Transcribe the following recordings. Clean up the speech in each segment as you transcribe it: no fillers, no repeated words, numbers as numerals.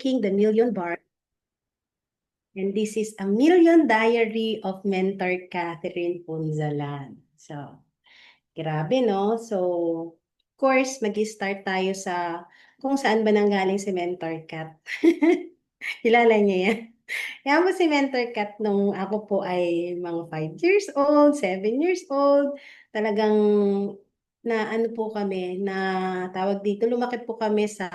Breaking the Million Bar. And this is A Million Diary of Mentor Catherine Punzalan. So, grabe, no? So, of course, mag-start tayo sa kung saan ba nanggaling si Mentor Cat. Kilala niya yan. Kaya po si Mentor Cat nung ako po ay mga 5 years old, 7 years old. Talagang na ano po kami, na tawag dito, lumaki po kami sa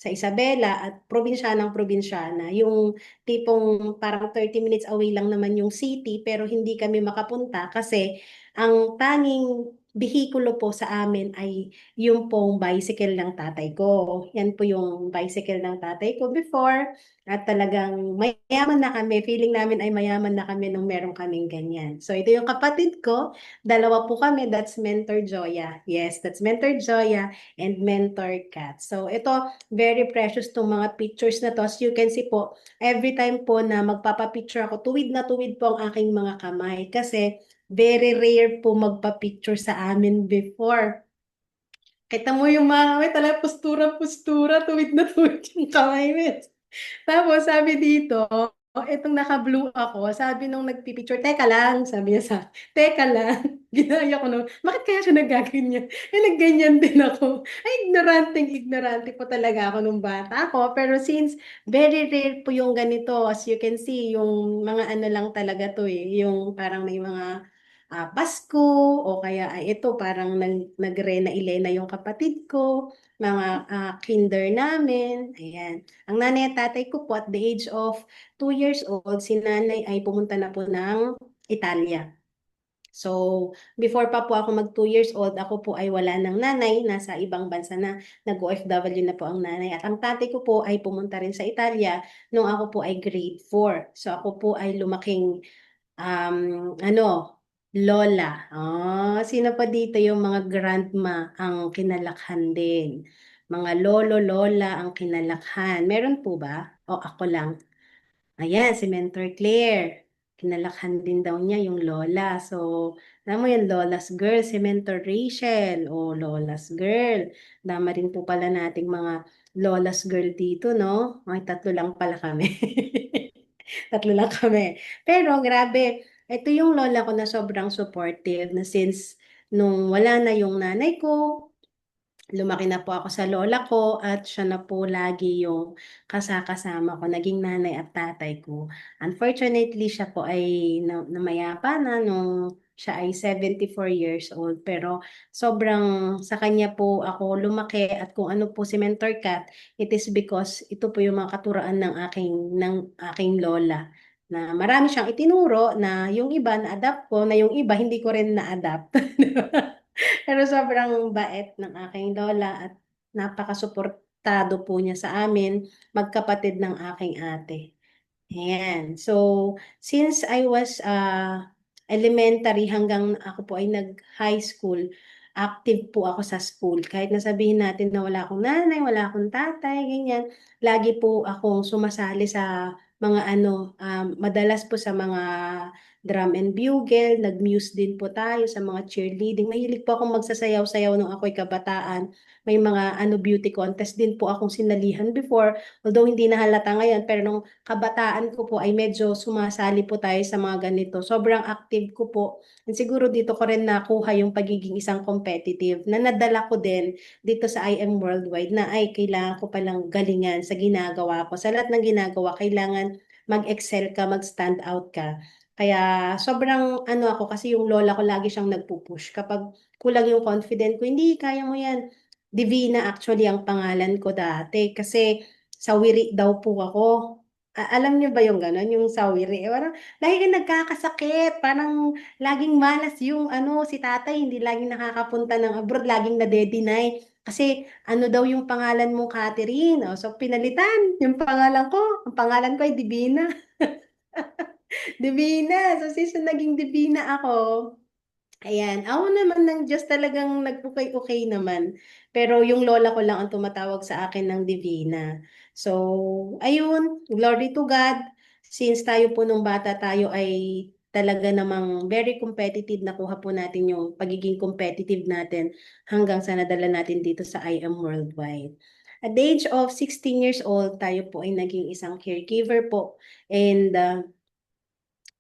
Isabela at probinsyanang probinsyana. Yung tipong parang 30 minutes away lang naman yung city pero hindi kami makapunta kasi ang tanging bihikulo po sa amin ay yung pong bicycle ng tatay ko. Yan po yung bicycle ng tatay ko before at talagang mayaman na kami. Feeling namin ay mayaman na kami nung meron kaming ganyan. So ito yung kapatid ko. Dalawa po kami. That's Mentor Joya. Yes, that's Mentor Joya and Mentor Kat. So ito, very precious tong mga pictures na to. As you can see po, every time po na magpapapicture ako, tuwid na tuwid po ang aking mga kamay. Kasi very rare po magpa-picture sa amin before. Kita mo yung mga kamay, talaga postura, tuwid na tuwid yung kamay. Tapos sabi dito, itong naka-blue ako, sabi nung nagpipicture, teka lang, sabi niya sa, teka lang, ginaya ko nung, bakit kaya siya nagaganyan? Eh, nagganyan din ako. Ay, ignorante po talaga ako nung bata ako. Pero since very rare po yung ganito, as you can see, yung mga ano lang talaga to yung parang may mga Pasko, o kaya ay ito, parang nagrena Ilena yung kapatid ko, mga kinder namin, ayan. Ang nanay at tatay ko po at the age of 2 years old, si nanay ay pumunta na po ng Italia. So, before pa po ako mag 2 years old, ako po ay wala ng nanay, nasa ibang bansa na, nag-OFW na po ang nanay. At ang tatay ko po ay pumunta rin sa Italia nung ako po ay grade 4. So, ako po ay lumaking, ano, lola. Sino pa dito yung mga grandma ang kinalakhan din? Mga lolo, lola ang kinalakhan. Meron po ba? O ako lang? Ayan, si Mentor Claire. Kinalakhan din daw niya yung lola. So, alam mo yung Lola's Girl, si Mentor Rachel. O, Lola's Girl. Dama rin po pala nating mga Lola's Girl dito, no? Ay, tatlo lang pala kami. Tatlo lang kami. Pero, grabe. Ito yung lola ko na sobrang supportive na since nung wala na yung nanay ko, lumaki na po ako sa lola ko at siya na po lagi yung kasakasama ko, naging nanay at tatay ko. Unfortunately, siya po ay namayapa na nung siya ay 74 years old. Pero sobrang sa kanya po ako lumaki at kung ano po si Mentor Kat, it is because ito po yung mga katuraan ng aking lola na marami siyang itinuro na yung iba na-adapt ko, na yung iba hindi ko rin na-adapt. Pero sobrang bait ng aking lola at napakasuportado po niya sa amin, magkapatid ng aking ate. Ayan. So, since I was elementary hanggang ako po ay nag-high school, active po ako sa school. Kahit nasabihin natin na wala akong nanay, wala akong tatay, ganyan, lagi po akong sumasali sa mga ano, madalas po sa mga drum and bugle, nag-muse din po tayo sa mga cheerleading. Mahilig po akong magsasayaw-sayaw nung ako'y kabataan. May mga ano beauty contest din po akong sinalihan before, although hindi na halata ngayon, pero nung kabataan ko po ay medyo sumasali po tayo sa mga ganito. Sobrang active ko po. And siguro dito ko rin nakuha yung pagiging isang competitive na nadala ko din dito sa IM Worldwide na ay kailangan ko palang galingan sa ginagawa ko. Sa lahat ng ginagawa, kailangan mag-excel ka, mag-stand out ka. Kaya sobrang ano ako kasi yung lola ko lagi siyang nagpupush. Kapag kulang yung confident ko, hindi, kaya mo yan. Divina actually ang pangalan ko dati kasi sawiri daw po ako. Alam niyo ba yung gano'n, yung sawiri? Parang lagi kang nagkakasakit, parang laging malas yung ano, si tatay, hindi laging nakakapunta ng abroad, laging nade-deny. Kasi ano daw yung pangalan mo, Catherine? O, so pinalitan yung pangalan ko. Ang pangalan ko ay Divina. Divina. So since naging Divina ako, ayan, ako naman ng Diyos talagang nag-ukay-ukay naman. Pero yung lola ko lang ang tumatawag sa akin ng Divina. So, ayun, glory to God. Since tayo po nung bata tayo ay talaga namang very competitive, nakuha po natin yung pagiging competitive natin hanggang sa nadala natin dito sa IM Worldwide. At the age of 16 years old, tayo po ay naging isang caregiver po. And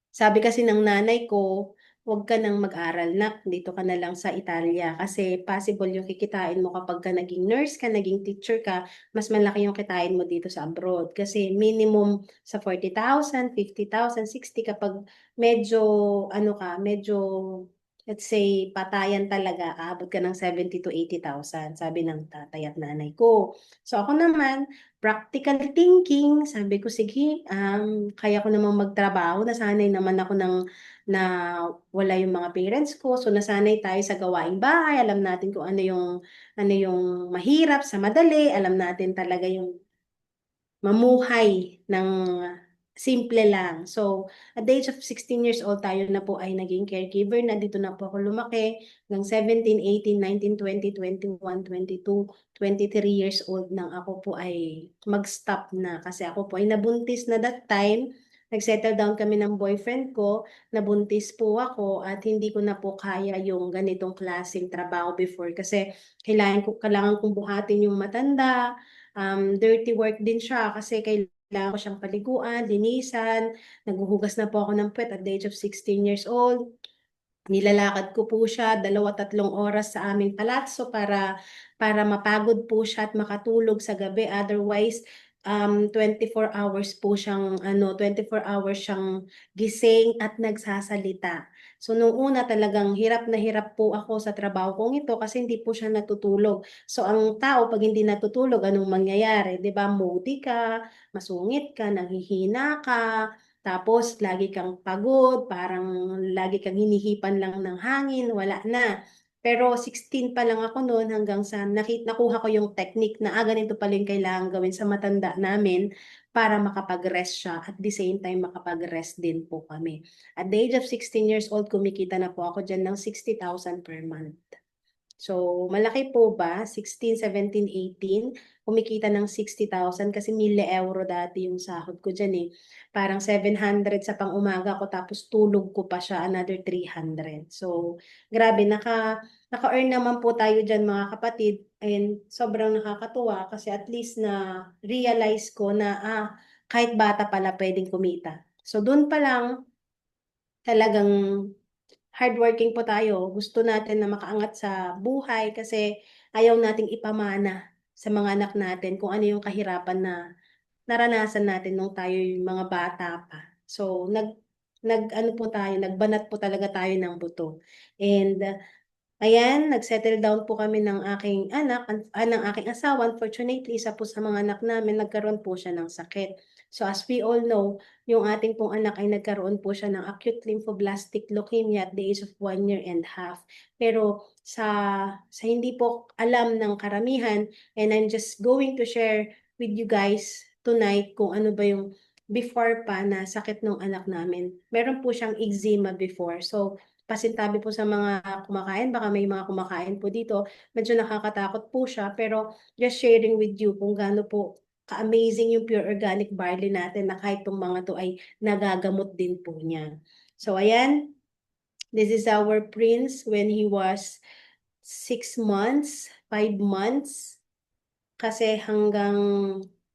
sabi kasi ng nanay ko, huwag ka nang mag-aral na, dito ka na lang sa Italia. Kasi possible yung kikitain mo kapag ka naging nurse ka, naging teacher ka, mas malaki yung kitain mo dito sa abroad. Kasi minimum sa 40,000, 50,000, 60 kapag medyo, ano ka, medyo, let's say, patayan talaga, aabot ka ng 70 to 80,000, sabi ng tatay at nanay ko. So ako naman, practical thinking, sabi ko, sige, kaya ko namang magtrabaho, nasanay naman ako na wala yung mga parents ko, so nasanay tayo sa gawaing bahay, alam natin kung ano yung mahirap sa madali, alam natin talaga yung mamuhay ng simple lang. So, at the age of 16 years old, tayo na po ay naging caregiver na. Dito na po ako lumaki ng 17, 18, 19, 20, 21, 22, 23 years old nang ako po ay mag-stop na. Kasi ako po ay nabuntis na that time. Nag-settle down kami ng boyfriend ko, nabuntis po ako at hindi ko na po kaya yung ganitong klaseng trabaho before kasi kailangan kong buhatin yung matanda, dirty work din siya kasi kailangan ko siyang paliguan, linisan, naghuhugas na po ako ng puwet at the age of 16 years old. Nilalakad ko po siya 2 3 oras sa aming palazzo para mapagod po siya at makatulog sa gabi. Otherwise, 24 hours po siyang 24 hours siyang gising at nagsasalita. So nung una talagang hirap na hirap po ako sa trabaho kong ito kasi hindi po siya natutulog. So ang tao pag hindi natutulog, anong mangyayari? 'Di ba? Moody ka, masungit ka, nanghihina ka, tapos lagi kang pagod, parang lagi kang hinihipan lang ng hangin, wala na. Pero 16 pa lang ako noon hanggang sa nakuha ko yung technique na ganito pala yung kailangan gawin sa matanda namin para makapag-rest siya at the same time makapag-rest din po kami. At the age of 16 years old, kumikita na po ako dyan ng 60,000 per month. So, malaki po ba? 16, 17, 18, kumikita ng 60,000 kasi 1,000 euro dati yung sahod ko dyan eh. Parang 700 sa pang-umaga ko tapos tulog ko pa siya another 300. So, grabe, naka-earn naman po tayo dyan mga kapatid and sobrang nakakatuwa kasi at least na realize ko na kahit bata pala pwedeng kumita. So, doon pa lang talagang hardworking po tayo. Gusto natin na makaangat sa buhay kasi ayaw nating ipamana sa mga anak natin kung ano yung kahirapan na naranasan natin nung tayo yung mga bata pa. So, ano po tayo, nagbanat po talaga tayo ng buto. And ayan, nag-settle down po kami ng aking anak, ng aking asawa. Unfortunately, isa po sa mga anak namin, nagkaroon po siya ng sakit. So as we all know, yung ating pong anak ay nagkaroon po siya ng acute lymphoblastic leukemia at the age of 1 year and a half. Pero sa hindi po alam ng karamihan, and I'm just going to share with you guys tonight kung ano ba yung before pa na sakit ng anak namin. Meron po siyang eczema before. So, pasintabi po sa mga kumakain, baka may mga kumakain po dito, medyo nakakatakot po siya, pero just sharing with you kung gaano po ka-amazing yung pure organic barley natin na kahit tong mga to ay nagagamot din po niya. So ayan, this is our prince when he was 6 months, 5 months, kasi hanggang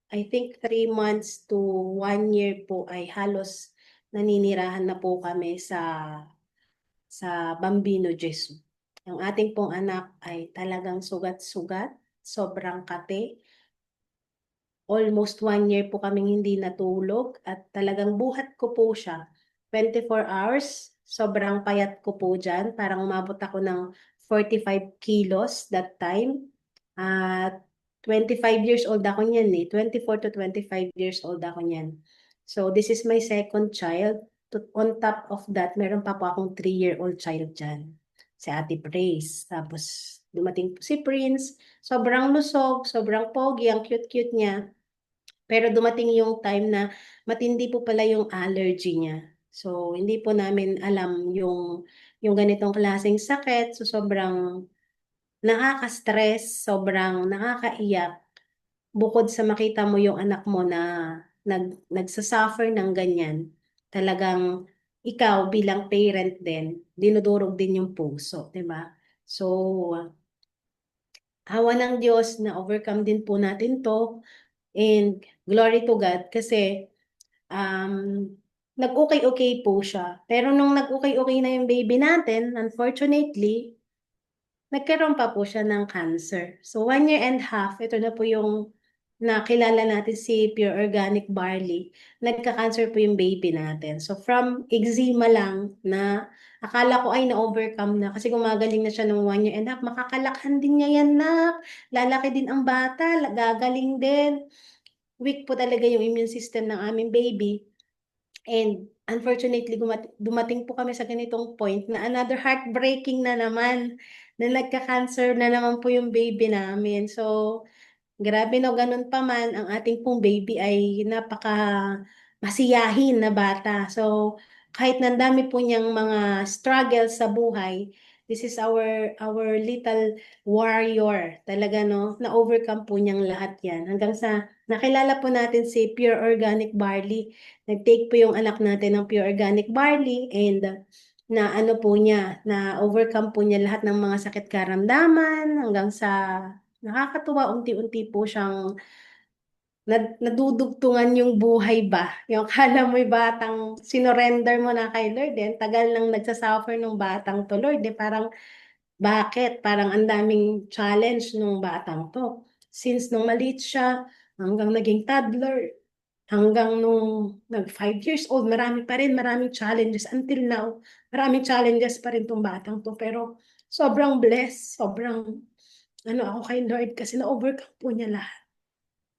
I think 3 months to 1 year po ay halos naninirahan na po kami sa Bambino Jesu. Ang ating pong anak ay talagang sugat-sugat, sobrang kate. Almost 1 year po kaming hindi natulog at talagang buhat ko po siya. 24 hours, sobrang payat ko po dyan. Parang umabot ako ng 45 kilos that time. At 25 years old ako niyan eh. 24 to 25 years old ako niyan. So this is my second child. On top of that, meron pa po akong 3-year-old child dyan. Si Ate Praise. Tapos dumating po si Prince. Sobrang lusog, sobrang pogi, ang cute-cute niya. Pero dumating yung time na matindi po pala yung allergy niya. So, hindi po namin alam yung ganitong klaseng sakit. So, sobrang nakaka-stress, sobrang nakakaiyak. Bukod sa makita mo yung anak mo na nagsasuffer ng ganyan, talagang ikaw bilang parent din, dinudurog din yung puso, di ba? So, awa ng Diyos na overcome din po natin to. And glory to God kasi um, nag-okay-okay po siya. Pero nung nag-okay-okay na yung baby natin, unfortunately, nagkaroon pa po siya ng cancer. So 1 year and a half, ito na po yung nakilala natin si Pure Organic Barley. Nagka-cancer po yung baby natin. So from eczema lang na akala ko ay na-overcome na kasi gumagaling na siya nung 1 year and a half. Makakalakhan din niya yan na. Lalaki din ang bata, gagaling din. Weak po talaga yung immune system ng aming baby. And unfortunately, dumating po kami sa ganitong point na another heartbreaking na naman na nagka-cancer na naman po yung baby namin. So, grabe no, ganun pa man, ang ating pong baby ay napaka masiyahin na bata. So, kahit nandami po niyang mga struggles sa buhay, this is our little warrior. Talaga no, na-overcome po niyang lahat yan. Hanggang sa nakilala po natin si Pure Organic Barley. Nag-take po yung anak natin ng Pure Organic Barley and na ano po niya, na overcome po niya lahat ng mga sakit karamdaman hanggang sa nakakatuwa, unti-unti po siyang nadudugtungan yung buhay ba? Yung akala mo'y batang sinorender mo na kay Lord, eh. Tagal nang nagsasuffer nung batang to, Lord, eh. Parang, bakit? Parang ang daming challenge nung batang to. Since nung maliit siya, hanggang naging toddler, hanggang nung nag 5 years old, marami pa rin, maraming challenges. Until now, maraming challenges pa rin tong batang to. Pero sobrang blessed, sobrang ano ako kay Lord kasi na-overcome po niya lahat.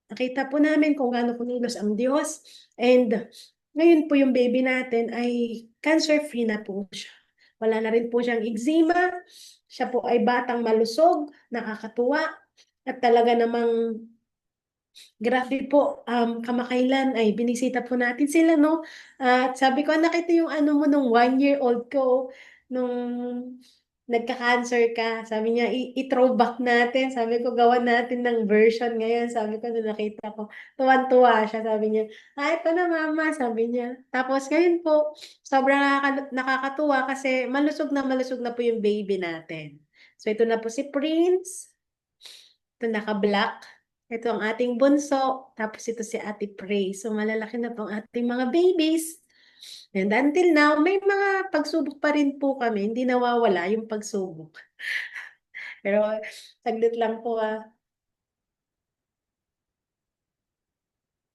Nakita po namin kung gaano kumilos ang Diyos. And ngayon po yung baby natin ay cancer-free na po siya. Wala na rin po siyang eczema. Siya po ay batang malusog, nakakatuwa. At talaga namang grabe po, kamakailan ay binisita po natin sila, no? At sabi ko, nakita yung ano mo nung 1 year old ko, nung nagka-cancer ka. Sabi niya, i-throwback natin. Sabi ko, gawan natin ng version ngayon. Sabi ko, nung nakita ko, tuwan-tuwa siya. Sabi niya, ito na mama, sabi niya. Tapos ngayon po, sobrang nakakatuwa kasi malusog na po yung baby natin. So ito na po si Prince. Ito naka-black. Ito ang ating bunso. Tapos ito si Ate Prey. So malalaki na po ang ating mga babies. And until now, may mga pagsubok pa rin po kami. Hindi nawawala yung pagsubok. Pero saglit lang po ah.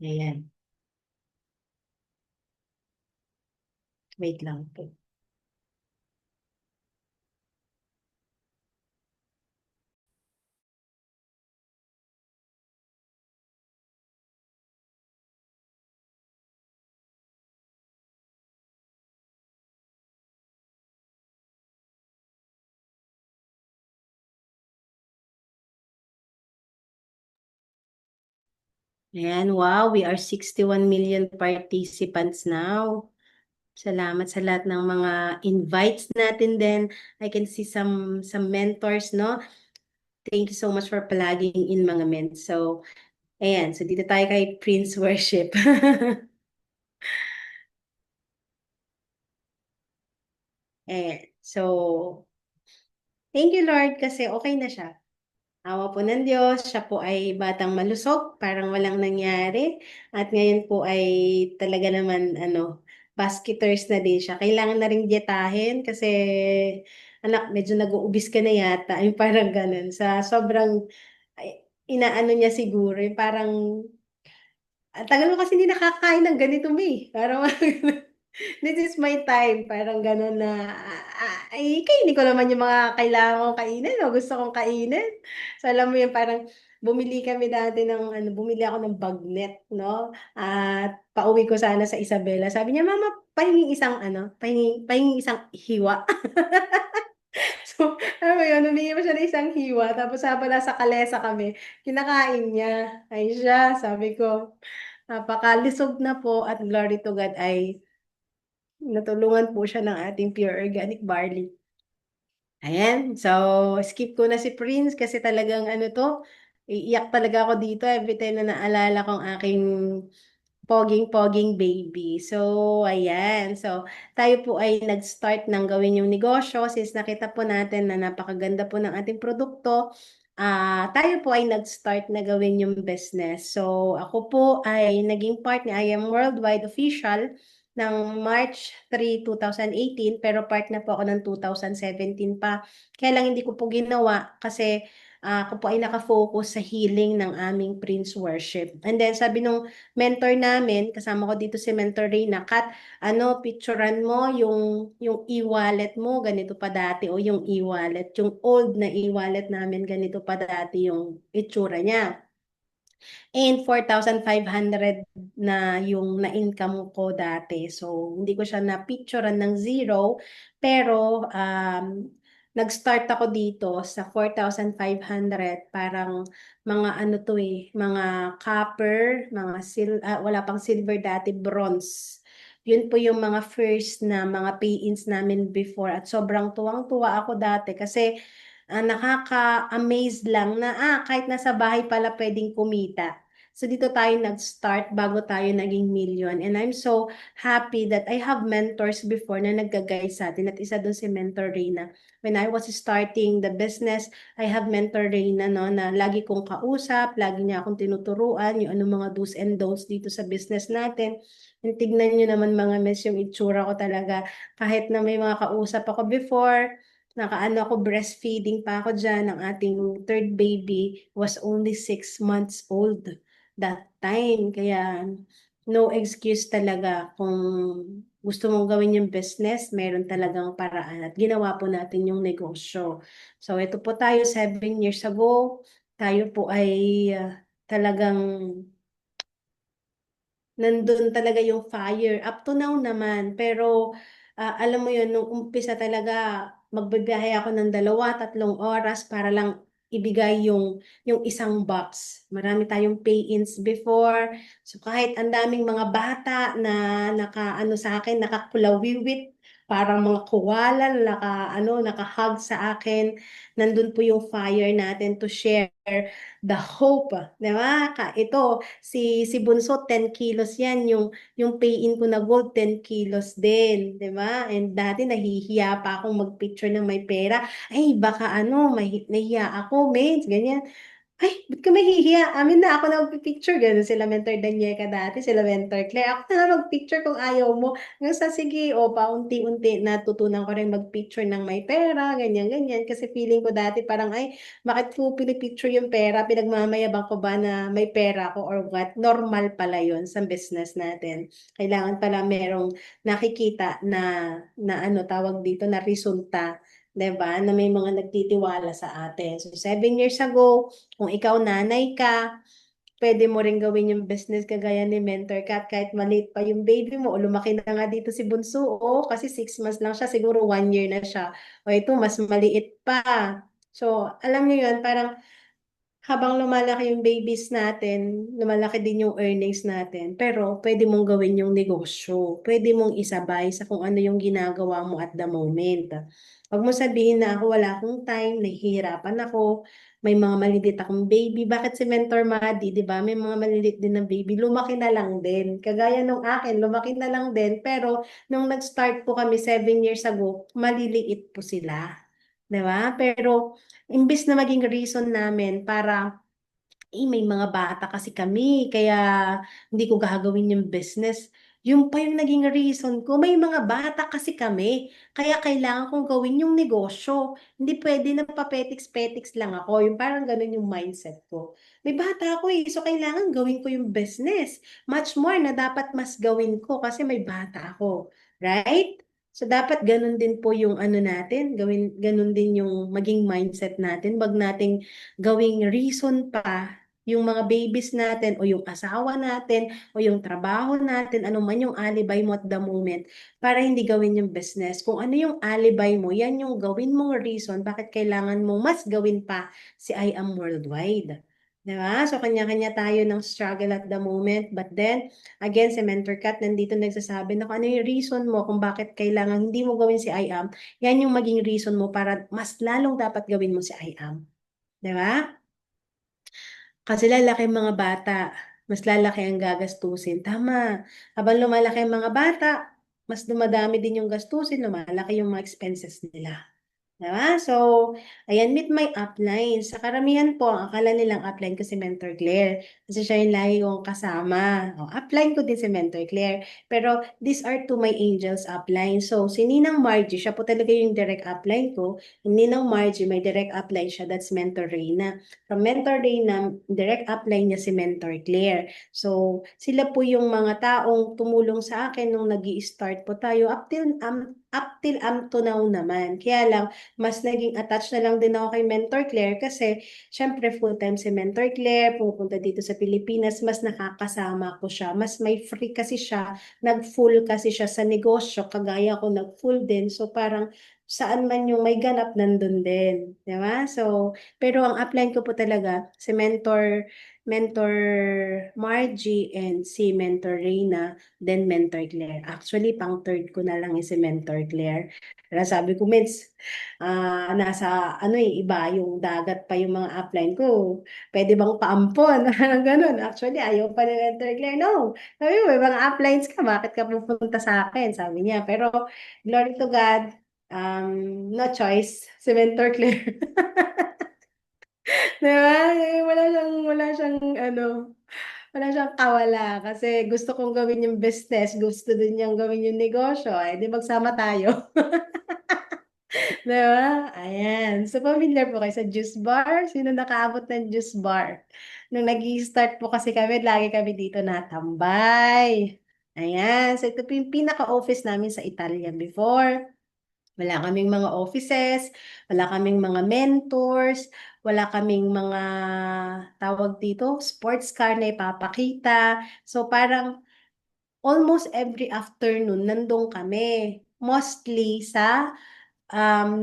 Ayan. Wait lang po. Ayan, wow, we are 61 million participants now. Salamat sa lahat ng mga invites natin din. I can see some mentors, no? Thank you so much for plugging in mga men. So, ayan. So, dito tayo kay Prince Worship. Ayan. So, thank you Lord kasi okay na siya. Awa po ng Diyos, siya po ay batang malusog, parang walang nangyari. At ngayon po ay talaga naman, basketers na din siya. Kailangan na ring dietahin kasi, anak, medyo nag-uubis ka na yata. Yung parang ganun. Sa sobrang, inaano niya siguro, yung parang, ang tagal mo kasi hindi nakakain ng ganito, May. Parang, this is my time. Parang gano'n na, ay, kainin ko naman yung mga kailangan kong kainin o gusto kong kainin. So, alam mo yun, parang bumili kami dati ng, bumili ako ng bagnet, no? At pauwi ko sana sa Isabela. Sabi niya, Mama, pahinging isang, pahinging isang hiwa. So, alam mo yun, humingi pa siya ng isang hiwa. Tapos habang nasa kalesa kami, kinakain niya. Ay siya, sabi ko, napakalisog na po at glory to God ay natulungan po siya ng ating Pure Organic Barley. Ayan, so skip ko na si Prince kasi talagang iiyak talaga ako dito every time na naalala kong aking poging-poging baby. So, ayan. So, tayo po ay nag-start ng gawin yung negosyo since nakita po natin na napakaganda po ng ating produkto. tayo po ay nag-start na gawin yung business. So, ako po ay naging part ni I Am Worldwide Official ng March 3, 2018, pero part na po ako ng 2017 pa. Kaya lang hindi ko po ginawa kasi ako po ay nakafocus sa healing ng aming Prince Worship. And then sabi nung mentor namin, kasama ko dito si Mentor Reyna, Kat, picturean mo yung e-wallet mo, ganito pa dati, o yung e-wallet, yung old na e-wallet namin, ganito pa dati yung itsura niya. And 4,500 na yung na-income ko dati. So, hindi ko siya na-picturean ng zero, pero nag-start ako dito sa 4,500, parang mga ano to mga copper, wala pang silver dati, bronze. Yun po yung mga first na mga pay-ins namin before at sobrang tuwang-tuwa ako dati kasi nakaka-amaze lang na kahit nasa bahay pala pwedeng kumita. So dito tayo nag-start bago tayo naging million. And I'm so happy that I have mentors before na nag-guide sa atin. At isa doon si Mentor Reyna. When I was starting the business, I have Mentor Reyna, no, na lagi kong kausap, lagi niya akong tinuturuan, yung ano mga do's and don'ts dito sa business natin. And tignan nyo naman mga miss yung itsura ko talaga. Kahit na may mga kausap ako before, nakaano ako, breastfeeding pa ako dyan. Ang ating third baby was only 6 months old that time. Kaya no excuse talaga. Kung gusto mong gawin yung business, meron talagang paraan. At ginawa po natin yung negosyo. So ito po tayo 7 years ago. Tayo po ay talagang nandun talaga yung fire. Up to now naman. Pero alam mo yun, nung umpisa talaga, magbibiyahe ako ng 2, 3 oras para lang ibigay yung isang box. Marami tayong pay-ins before. So kahit ang daming mga bata na naka-ano sa akin, nakakulawiwit, parang mga kuwala na naka-hug sa akin. Nandun po yung fire natin to share the hope, 'di ba? Ito, si Bunso 10 kilos 'yan, yung pay-in ko na gold 10 kilos din, 'di ba? And dati nahihiya pa akong magpicture ng may pera. Ay, baka nahihiya ako, mates, ganyan. Ay, ba't ka mahihiya? Amin na, ako na magpipicture. Ganun sila Mentor Daniela dati, sila Mentor Claire. Ako na magpicture kung ayaw mo. Hanggang sa sige, o paunti-unti natutunan ko rin magpicture ng may pera, ganyan-ganyan. Kasi feeling ko dati parang, ay, bakit ko pinipicture yung pera? Pinagmamayabang ko ba na may pera ko or what? Normal pala yun sa business natin. Kailangan pala merong nakikita na ano tawag dito, na resulta. 'Di ba? Na may mga nagtitiwala sa atin. So, 7 years ago, kung ikaw nanay ka, pwede mo rin gawin yung business kagaya ni Mentor Kat kahit maliit pa yung baby mo o lumaki na nga dito si Bunso kasi 6 months lang siya, siguro 1 year na siya. O ito, mas maliit pa. So, alam niyo yun, parang habang lumalaki yung babies natin, lumalaki din yung earnings natin, pero pwede mong gawin yung negosyo. Pwede mong isabay sa kung ano yung ginagawa mo at the moment. Huwag mo sabihin na ako wala akong time, nahihirapan ako, may mga maliliit akong baby. Bakit si Mentor Madi, di ba? May mga maliliit din na baby, lumaki na lang din. Kagaya nung akin, lumaki na lang din, pero nung nag-start po kami 7 years ago, maliliit po sila. Di ba? Pero imbis na maging reason namin para may mga bata kasi kami, kaya hindi ko gagawin yung business. Yung pa yung naging reason ko, may mga bata kasi kami, kaya kailangan kong gawin yung negosyo. Hindi pwede na papetiks-petiks lang ako. Yung parang ganun yung mindset ko. May bata ako so kailangan gawin ko yung business. Much more na dapat mas gawin ko kasi may bata ako. Right? So dapat ganun din po yung ano natin, ganun din yung maging mindset natin. Wag nating gawing reason pa yung mga babies natin o yung asawa natin o yung trabaho natin, ano man yung alibay mo at the moment para hindi gawin yung business. Kung ano yung alibay mo, yan yung gawin mong reason bakit kailangan mo mas gawin pa si I Am Worldwide. Diba? So, kanya-kanya tayo ng struggle at the moment. But then, again, si Mentor Kat nandito nagsasabi na kung ano yung reason mo kung bakit kailangan hindi mo gawin si I Am, yan yung maging reason mo para mas lalong dapat gawin mo si I Am. Diba? Kasi lalaki ang mga bata, mas lalaki ang gagastusin. Tama. Habang lumalaki ang mga bata, mas dumadami din yung gastusin, lumalaki yung mga expenses nila. Diba? So, ayan, meet my upline. Sa karamihan po, ang akala nilang upline ko si Mentor Claire. Kasi siya yung lagi kong kasama. O, upline ko din si Mentor Claire. Pero, these are to my angels upline. So, si Ninang Margie, siya po talaga yung direct upline ko. Yung Ninang Margie, may direct upline siya. That's Mentor Reina. From Mentor Reina, direct upline niya si Mentor Claire. So, sila po yung mga taong tumulong sa akin nung nag-i-start po tayo up to now naman. Kaya lang, mas naging attached na lang din ako kay Mentor Claire kasi syempre full-time si Mentor Claire, pupunta dito sa Pilipinas, mas nakakasama ko siya. Mas may free kasi siya, nag-full kasi siya sa negosyo, kagaya ko nag-full din. So parang saan man yung may ganap, nandun din. Di ba? So, pero ang upline ko po talaga, si Mentor Margie and si Mentor Reina, then Mentor Claire. Actually, pang third ko na lang yung si Mentor Claire. Kaya sabi ko, Meds, nasa ano iba yung dagat pa yung mga upline ko. Pwede bang paampon? Ganun. Actually, ayaw pa ni Mentor Claire. No. Sabi mo, may mga uplines ka, bakit ka pupunta sa akin? Sabi niya. Pero, glory to God, no choice, si Mentor Claire. Diba? Wala siyang ano, wala siyang kawala kasi gusto kong gawin yung business, gusto din niyang gawin yung negosyo, eh di magsama tayo. Diba? Ayan. So, familiar po kayo sa juice bar? Sino nakaabot ng juice bar? Nung nag-i-start po kasi kami, lagi kami dito natambay. Ayan. So, ito po yung pinaka-office namin sa Italia before. Wala kaming mga offices, wala kaming mga mentors, wala kaming mga tawag dito, sports car na ipapakita. So, parang almost every afternoon, nandun kami. Mostly sa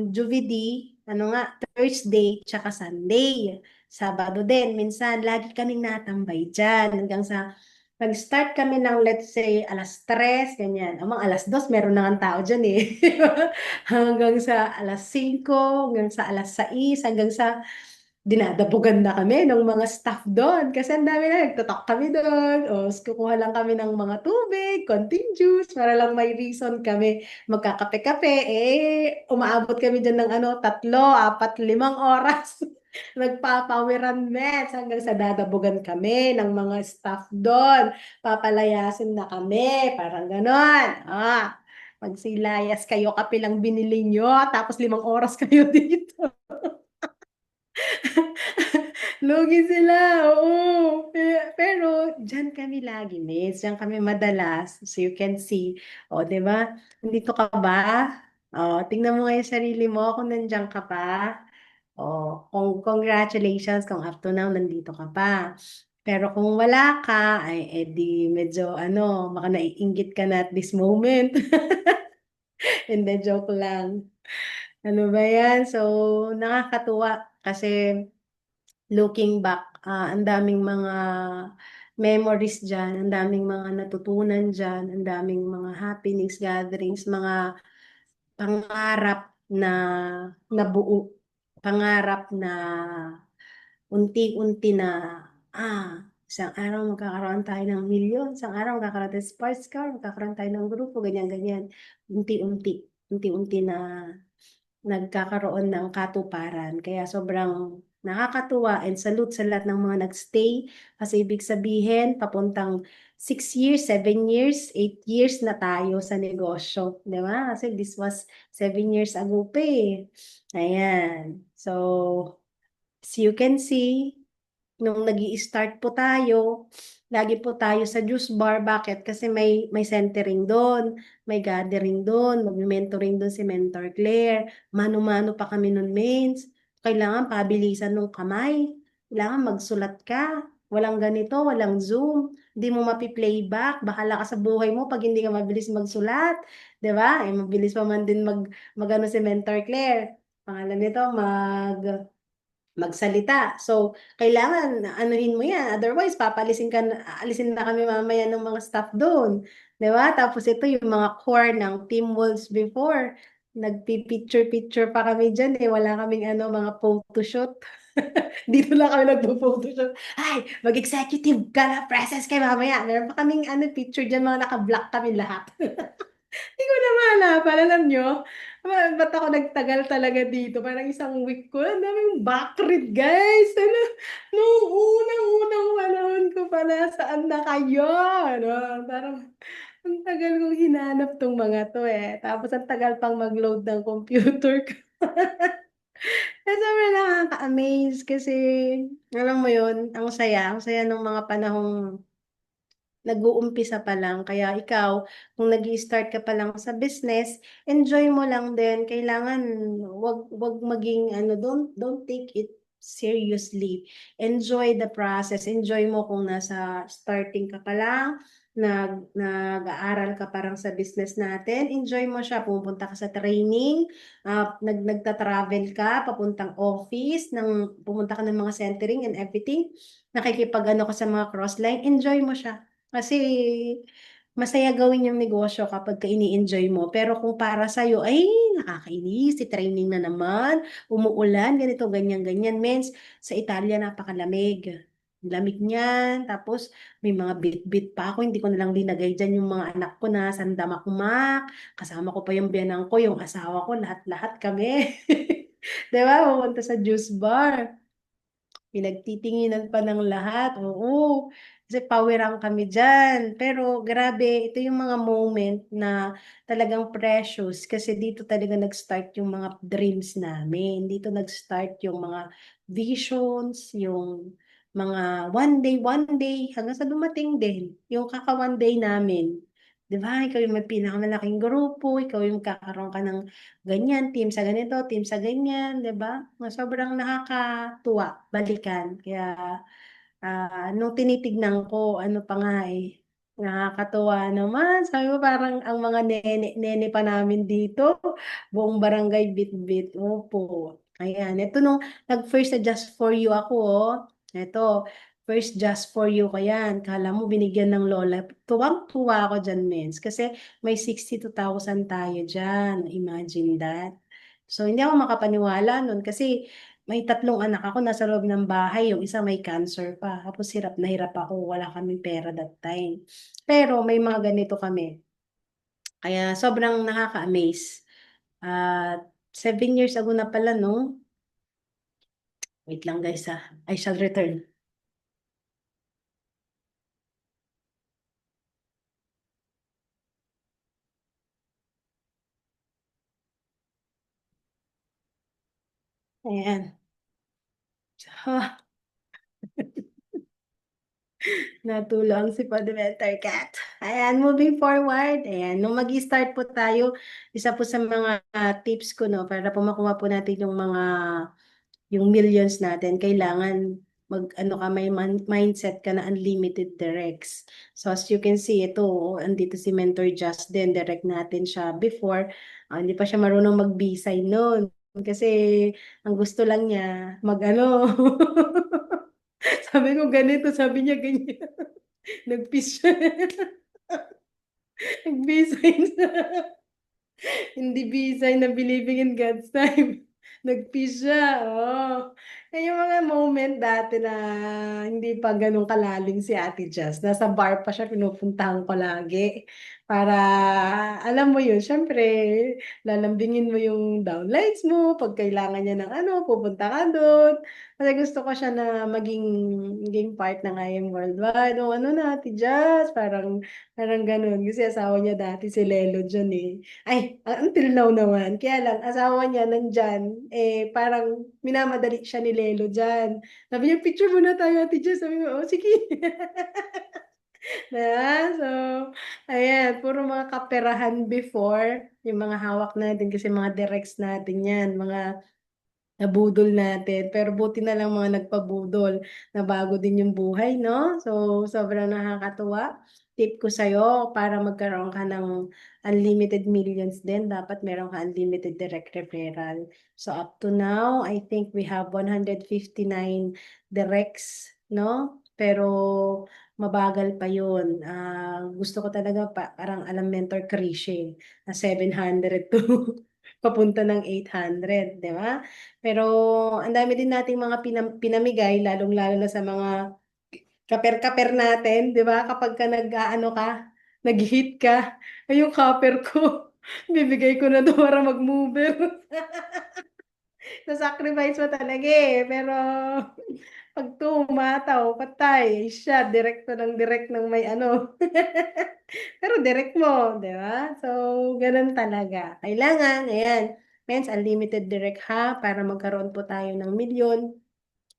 Juvie, ano nga, Thursday, tsaka Sunday. Sabado din, minsan, lagi kaming natambay dyan. Hanggang sa, nag-start kami ng, let's say, alas 3, ganyan. Amang alas 2, meron na nga tao dyan eh. Hanggang sa alas 5, hanggang sa alas 6, hanggang sa dinadabugan na kami ng mga staff doon kasi ang dami na nagtatak kami doon o kukuha lang kami ng mga tubig, konting juice para lang may reason kami magkakape-kape umaabot kami dyan ng 3, 4, 5 oras nagpapawiran mess hanggang sa dadabugan kami ng mga staff doon papalayasin na kami parang ganon magsilayas kayo kape lang binili nyo tapos 5 oras kayo dito. Lugi sila, oo. Pero, dyan kami lagi, miss. Dyan kami madalas. So, you can see. O, di ba? Nandito ka ba? O, tingnan mo ngayon sarili mo kung nandiyan ka pa. O, congratulations kung up to now nandito ka pa. Pero kung wala ka, ay edi medyo ano, baka naiinggit ka na at this moment. Hindi, joke lang. Ano ba yan? So, nakakatuwa kasi looking back, ang daming mga memories dyan, ang daming mga natutunan dyan, ang daming mga happenings, gatherings, mga pangarap na nabuo, pangarap na unti-unti na, isang araw magkakaroon tayo ng milyon, isang araw magkakaroon tayo ng sports car, magkakaroon tayo ng grupo, ganyan-ganyan. Unti-unti, unti-unti na nagkakaroon ng katuparan. Kaya sobrang nakakatuwa and salute sa lahat ng mga nagstay kasi ibig sabihin papuntang 6 years, 7 years, 8 years na tayo sa negosyo. Di ba? Kasi this was 7 years ago pa eh. Ayan. So, as you can see, nung nag start po tayo, lagi po tayo sa juice bar. Bakit? Kasi may centering doon, may gathering doon, mag-mentoring doon si Mentor Claire. Mano-mano pa kami nun, mains. Kailangan pabilisan ng kamay. Kailangan magsulat ka. Walang ganito, walang Zoom. Hindi mo mapi-playback. Bahala ka sa buhay mo pag hindi ka mabilis magsulat. 'Di ba? Mabilis pa man din magano si Mentor Claire. Pangalan nito, magsalita. So, kailangan anuhin mo yan. Otherwise, alisin na kami mamaya ng mga staff doon. Di ba? Tapos ito yung mga core ng Team Wolves before. Nagpi-picture-picture pa kami dyan eh. Wala kaming mga photoshoot. Dito lang kami nagpo-photoshoot. Ay, mag-executive ka na, presence kay mamaya. Meron pa kaming picture dyan, mga naka-block kami lahat. Hindi ko na mahanapan, alam nyo? Ba't ako nagtagal talaga dito? Parang isang week ko, ang daming backread, guys. Ano, nung unang-unang panahon ko pala, saan na kayo? Ano, parang, ang tagal kong hinanap tong mga to eh. Tapos ang tagal pang mag-load ng computer ko. Kaya sobrang nakaka-amaze kasi, alam mo yun, ang saya ng mga panahong nag-uumpisa pa lang. Kaya ikaw, kung nag-i-start ka pa lang sa business, enjoy mo lang din. Kailangan wag maging ano, don't take it seriously. Enjoy the process. Enjoy mo kung nasa starting ka pa lang, nag-aaral ka parang sa business natin. Enjoy mo siya. Pupunta ka sa training, nagta-travel ka, papuntang office, pumunta ka ng mga centering and everything. Nakikipag-ano ka sa mga crossline, enjoy mo siya. Kasi masaya gawin yung negosyo kapag ka ini-enjoy mo. Pero kung para sa'yo, ay nakakainis, si training na naman, umuulan, ganito, ganyan, ganyan. Means, sa Italia, napakalamig. Ang lamig niyan. Tapos, may mga bit-bit pa ako. Hindi ko na lang dinagay dyan yung mga anak ko na sandamakmak. Kasama ko pa yung biyanang ko, yung asawa ko, lahat-lahat kami. Diba? Pumunta sa juice bar. Pinagtitinginan pa ng lahat. Oo. Kasi pawiran kami dyan. Pero grabe, ito yung mga moment na talagang precious. Kasi dito talaga nag-start yung mga dreams namin. Dito nag-start yung mga visions, yung mga one day, hanggang sa dumating din. Yung kaka one day namin. Di ba? Ikaw yung may pinakamalaking grupo, ikaw yung kakaroon ka ng ganyan, team sa ganito, team sa ganyan, 'di ba? Sobrang nakakatuwa balikan. Kaya nung tinitignan ko, ano pa nga eh, nakakatuwa naman. Sabi mo parang ang mga nene pa namin dito, buong barangay bit-bit. Opo. Ayan, ito nung nag-first sa Just For You ako, oh. Ito, first Just For You ko yan. Kala mo binigyan ng lola. Tuwang-tuwa ako dyan, mens. Kasi may 62,000 tayo dyan. Imagine that. So, hindi ako makapaniwala nun kasi may tatlong anak ako nasa loob ng bahay, yung isa may cancer pa. Tapos hirap na hirap ako, wala kaming pera that time. Pero may mga ganito kami. Kaya sobrang nakaka-amaze. At 7 years ago na pala, no? Wait lang guys ha. I shall return. Ayan. Ah, natulong si Podmeter Cat. Ayan, moving forward. Ayan, nung mag-start po tayo, isa po sa mga tips ko, no, para po makuha po natin yung millions natin, kailangan ano ka, may mindset ka na unlimited directs. So as you can see, ito, andito si Mentor Justin, direct natin siya before. Hindi pa siya marunong mag-B-sign noon. Kasi ang gusto lang niya, mag-ano. Sabi ko ganito, sabi niya ganyan. Nag-peace siya. Nag-B-sign. Hindi busy na believing in God's time. Nag-peace siya. Oh. Eh, yung mga moment dati na hindi pa ganun kalalim si Ate Jazz. Nasa bar pa siya, pinupuntahan ko lagi. Para, alam mo yun, syempre, lalambingin mo yung downlights mo. Pag kailangan niya ng ano, pupunta ka doon. Kasi gusto ko siya na maging part ng I Am Worldwide. O ano na, Ate Jazz, parang ganun. Kasi asawa niya dati si Lelo dyan eh. Ay, until now naman. Kaya lang, asawa niya nandyan, eh, parang minamadali siya ni Lelo dyan. Sabi niya, picture muna tayo, Ate Jess. Sabi ko, oh, sige. So, ayan, puro mga kaperahan before, yung mga hawak natin, kasi mga directs natin yan, mga nabudol natin. Pero buti na lang mga nagpabudol na bago din yung buhay, no? So, sobrang nakakatuwa. Tip ko sa'yo, para magkaroon ka ng unlimited millions din, dapat meron ka unlimited direct referral. So, up to now, I think we have 159 directs, no? Pero mabagal pa yun. Gusto ko talaga parang alam mentor Krishe na 700 to papunta ng 800, di ba? Pero ang dami din nating mga pinamigay, lalong-lalo na sa mga kaper-kaper natin, di ba? Kapag ka nag-ano ka, nag-hit ka, ay yung copper ko, bibigay ko na 'to para mag-mover. Sasacrifice mo talaga eh, pero pag tumataw, patay, siya, direkto ng direct ng may ano. Pero direct mo, di ba? So, ganun talaga. Kailangan, ayan, friends, unlimited direct ha, para magkaroon po tayo ng milyon.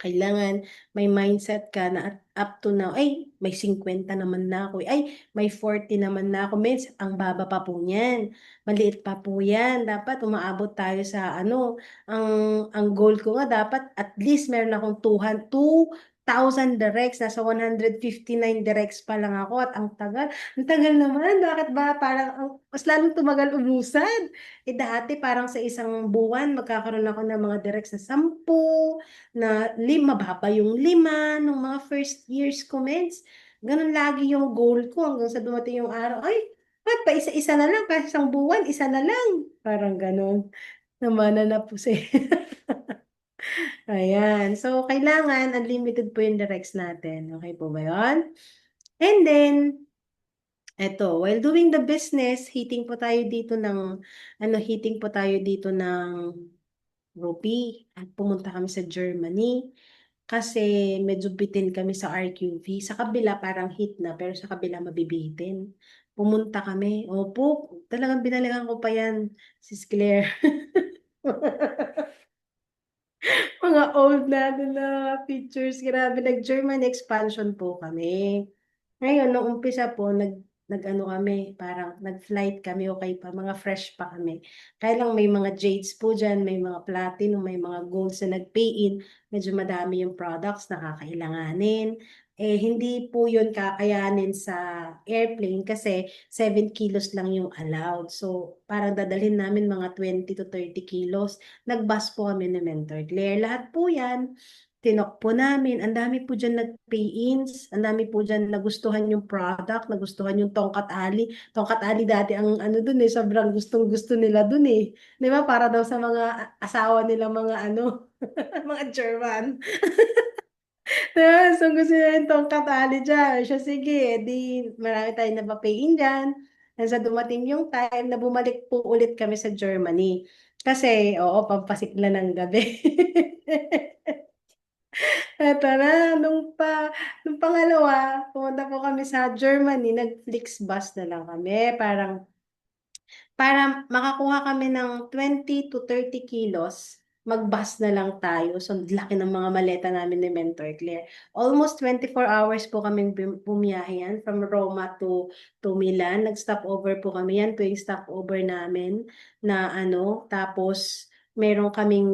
Kailangan may mindset ka na at up to now, ay, may 50 naman na ako. Ay, may 40 naman na ako. Means, ang baba pa po niyan. Maliit pa po yan. Dapat umaabot tayo sa ano, ang goal ko nga dapat at least meron akong 2,000 directs. Nasa 159 directs pa lang ako at ang tagal naman. Bakit ba parang mas lalong tumagal ubusan? Eh dati parang sa isang buwan magkakaroon ako ng mga directs na 10, na mababa yung 5 nung mga first years comments. Ganun lagi yung goal ko hanggang sa dumating yung araw, ay, ba't pa isa-isa na lang, kasi isang buwan, isa na lang. Parang ganun. Namana na po siya. Ayan. So, kailangan unlimited po yung directs natin. Okay po ba yun? And then, eto, while doing the business, hitting po tayo dito ng rupee at pumunta kami sa Germany. Kasi medyo bitin kami sa RQV. Sa kabila parang hit na, pero sa kabila mabibitin. Pumunta kami. Opo, talagang binalikan ko pa yan, Sis Claire. Mga old natin na pictures. Grabe, nag-German expansion po kami. Ngayon, nung umpisa po, nag-ano kami, parang nag-flight kami, okay pa, mga fresh pa kami. Kaya lang may mga jades po dyan, may mga platinum, may mga golds na nag-pay in, medyo madami yung products na kakailanganin. Eh, hindi po yun kakayanin sa airplane kasi 7 kilos lang yung allowed. So, parang dadalhin namin mga 20 to 30 kilos. Nag-bus po kami ni Mentor Claire. Lahat po yan, tinok po namin. Ang dami po dyan nag-pay-ins. Ang dami po dyan nagustuhan yung product, nagustuhan yung tongkat ali. Tongkat ali dati ang ano dun eh, sobrang gustong-gusto nila dun eh. Di ba? Para daw sa mga asawa nila mga ano, mga German. Tapos, ang gusto niya yung tongkat ali dyan. Siya, sige, di marami tayong napapayin dyan. Hanggang sa dumating yung time na bumalik po ulit kami sa Germany. Kasi, oo, pampasikla ng gabi. Eto na, nung pangalawa, pumunta po kami sa Germany, nag-Flixbus na lang kami. Para makakuha kami ng 20 to 30 kilos, mag-bus na lang tayo. So, laki ng mga maleta namin ni Mentor Claire. Almost 24 hours po kaming bumiyahe yan from Roma to Milan. Nag-stop over po kami yan. Ito yung stop over namin na ano. Tapos, meron kaming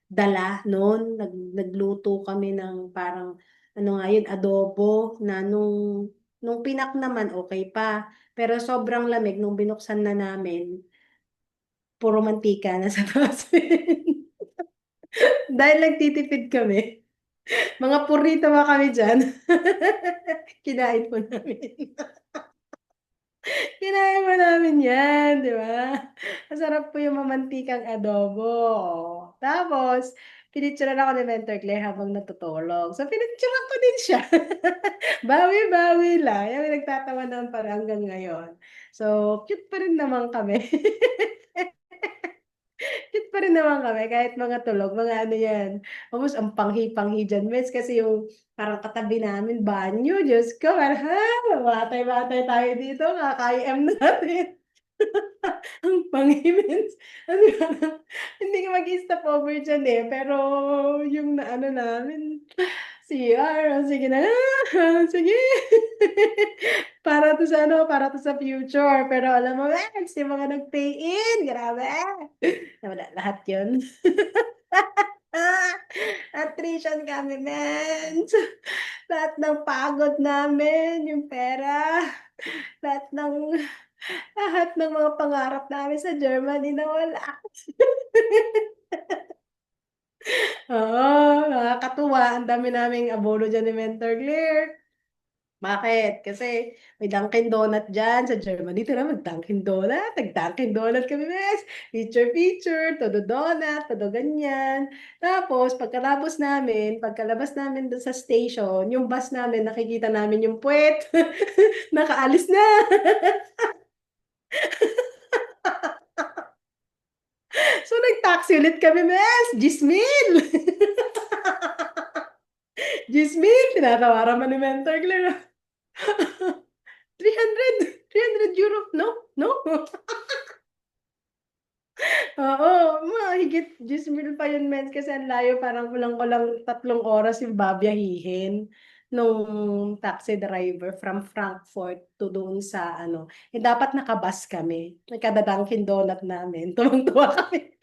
dala noon. Nagluto kami ng parang, ano nga yun, adobo na nung pinak naman, okay pa. Pero sobrang lamig nung binuksan na namin, puro mantika na sa taas. Dahil nagtitipid kami. Mga purito ba kami dyan? Kinain po namin. Kinain mo namin yan, di ba? Masarap po yung mamantikang adobo. Tapos, pinicturean ako ni Mentor Claire habang natutulog. So, pinicturean ko din siya. Bawi-bawi lang. Yan, may nagtatawa naman para hanggang ngayon. So, cute pa rin naman kami. Cute pa rin naman kami, kahit mga tulog, mga ano yan. Tapos, ang panghi-panghi dyan, Mets, kasi yung parang katabi namin, banyo, Diyos ko, parang, ha, batay-batay tayo dito, kaka-IM natin. Ang panghi, Mets. Ano parang, hindi ka mag-stop over dyan eh, pero yung naano namin, CR, sige na, sige. Para to sa future. Pero alam mo, Mets, yung mga nag-pay in, grabe. Wala, lahat yun. Attrition kami, men. Lahat ng pagod namin, yung pera, lahat ng lahat ng mga pangarap namin sa Germany nawala. Oo, nakakatuwa. Ang dami naming abono dyan ni Mentor Clear. Bakit? Kasi may Dunkin' Donut dyan sa Germany. Tara, mag-Dunkin' Donut. Nag-Dunkin' Donut kami, mes. Picture, todo donut, todo ganyan. Tapos, pagkalabas namin doon sa station, yung bus namin, nakikita namin yung puwet. Nakaalis na. So, nag-taxi ulit kami, mes. Gismil. Gismil. Tinatawaran man ni Mentor Claire. 300 euro. No, no. Oo, mahigit 10,000 pa yun, men, kasi ang layo, parang kulang-kulang 3 oras yung babiyahihin nung taxi driver from Frankfurt to doon sa ano. Eh, dapat nakabus kami. Kada Dunkin' Donut namin. Tuwang-tuwa kami.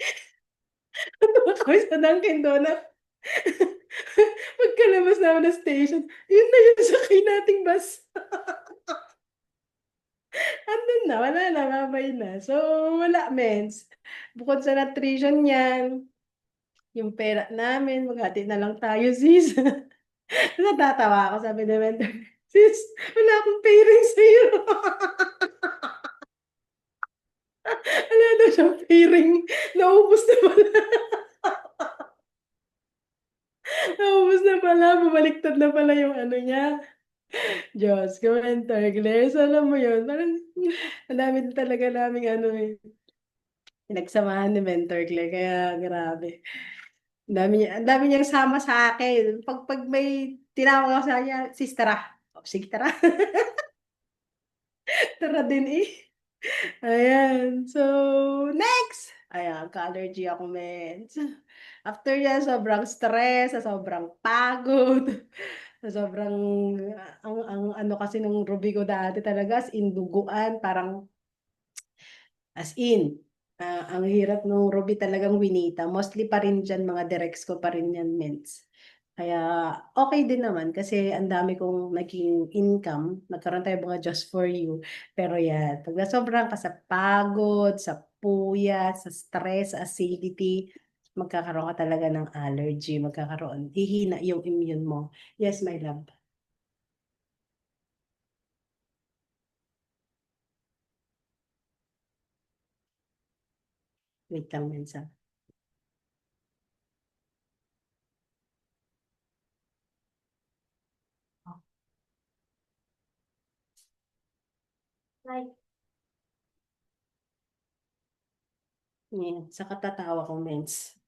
Tuwa kami sa Dunkin' Donut. Pagkalabas namin ng station, yun na yung sakay nating bus. Andun na, wala na, babay na. So, wala, mens. Bukod sa nutrition yan, yung pera namin, maghati na lang tayo, sis. Natatawa ako, sabi ni mentor, sis, wala akong pairing sa'yo. Wala daw siyang pairing. Naubos na pala. Naubos na pala. Bumaliktad na pala yung ano niya. Diyos ko, mentor, Claire. So, alam mo yun, parang ang dami din talaga naming ano eh. Pinagsamahan ni mentor Claire. Kaya grabe. Ang dami niyang sama sa akin. Pag may tinawag ako sa kanya, sis, tara. O, sige, tara. Tara din eh. Ayan. So, next! Ayan, ka-allergy ako, men. After yan, sobrang stress, sobrang pagod, sobrang, ang ano kasi nung Ruby ko dati talaga, as in duguan, parang as in, ang hirap nung Ruby talagang winita. Mostly pa rin dyan, mga directs ko pa rin yan, mens. Kaya okay din naman kasi ang dami kong naging income. Nagkaroon tayo mga just for you. Pero yan, pag nasobrang ka sa pagod, sa puyat, sa stress, acidity, magkakaroon ka talaga ng allergy, magkakaroon, hihina yung immune mo. Yes, my love. Wait lang, Mensa. Hi. Yan, sa katatawa ko, Mens.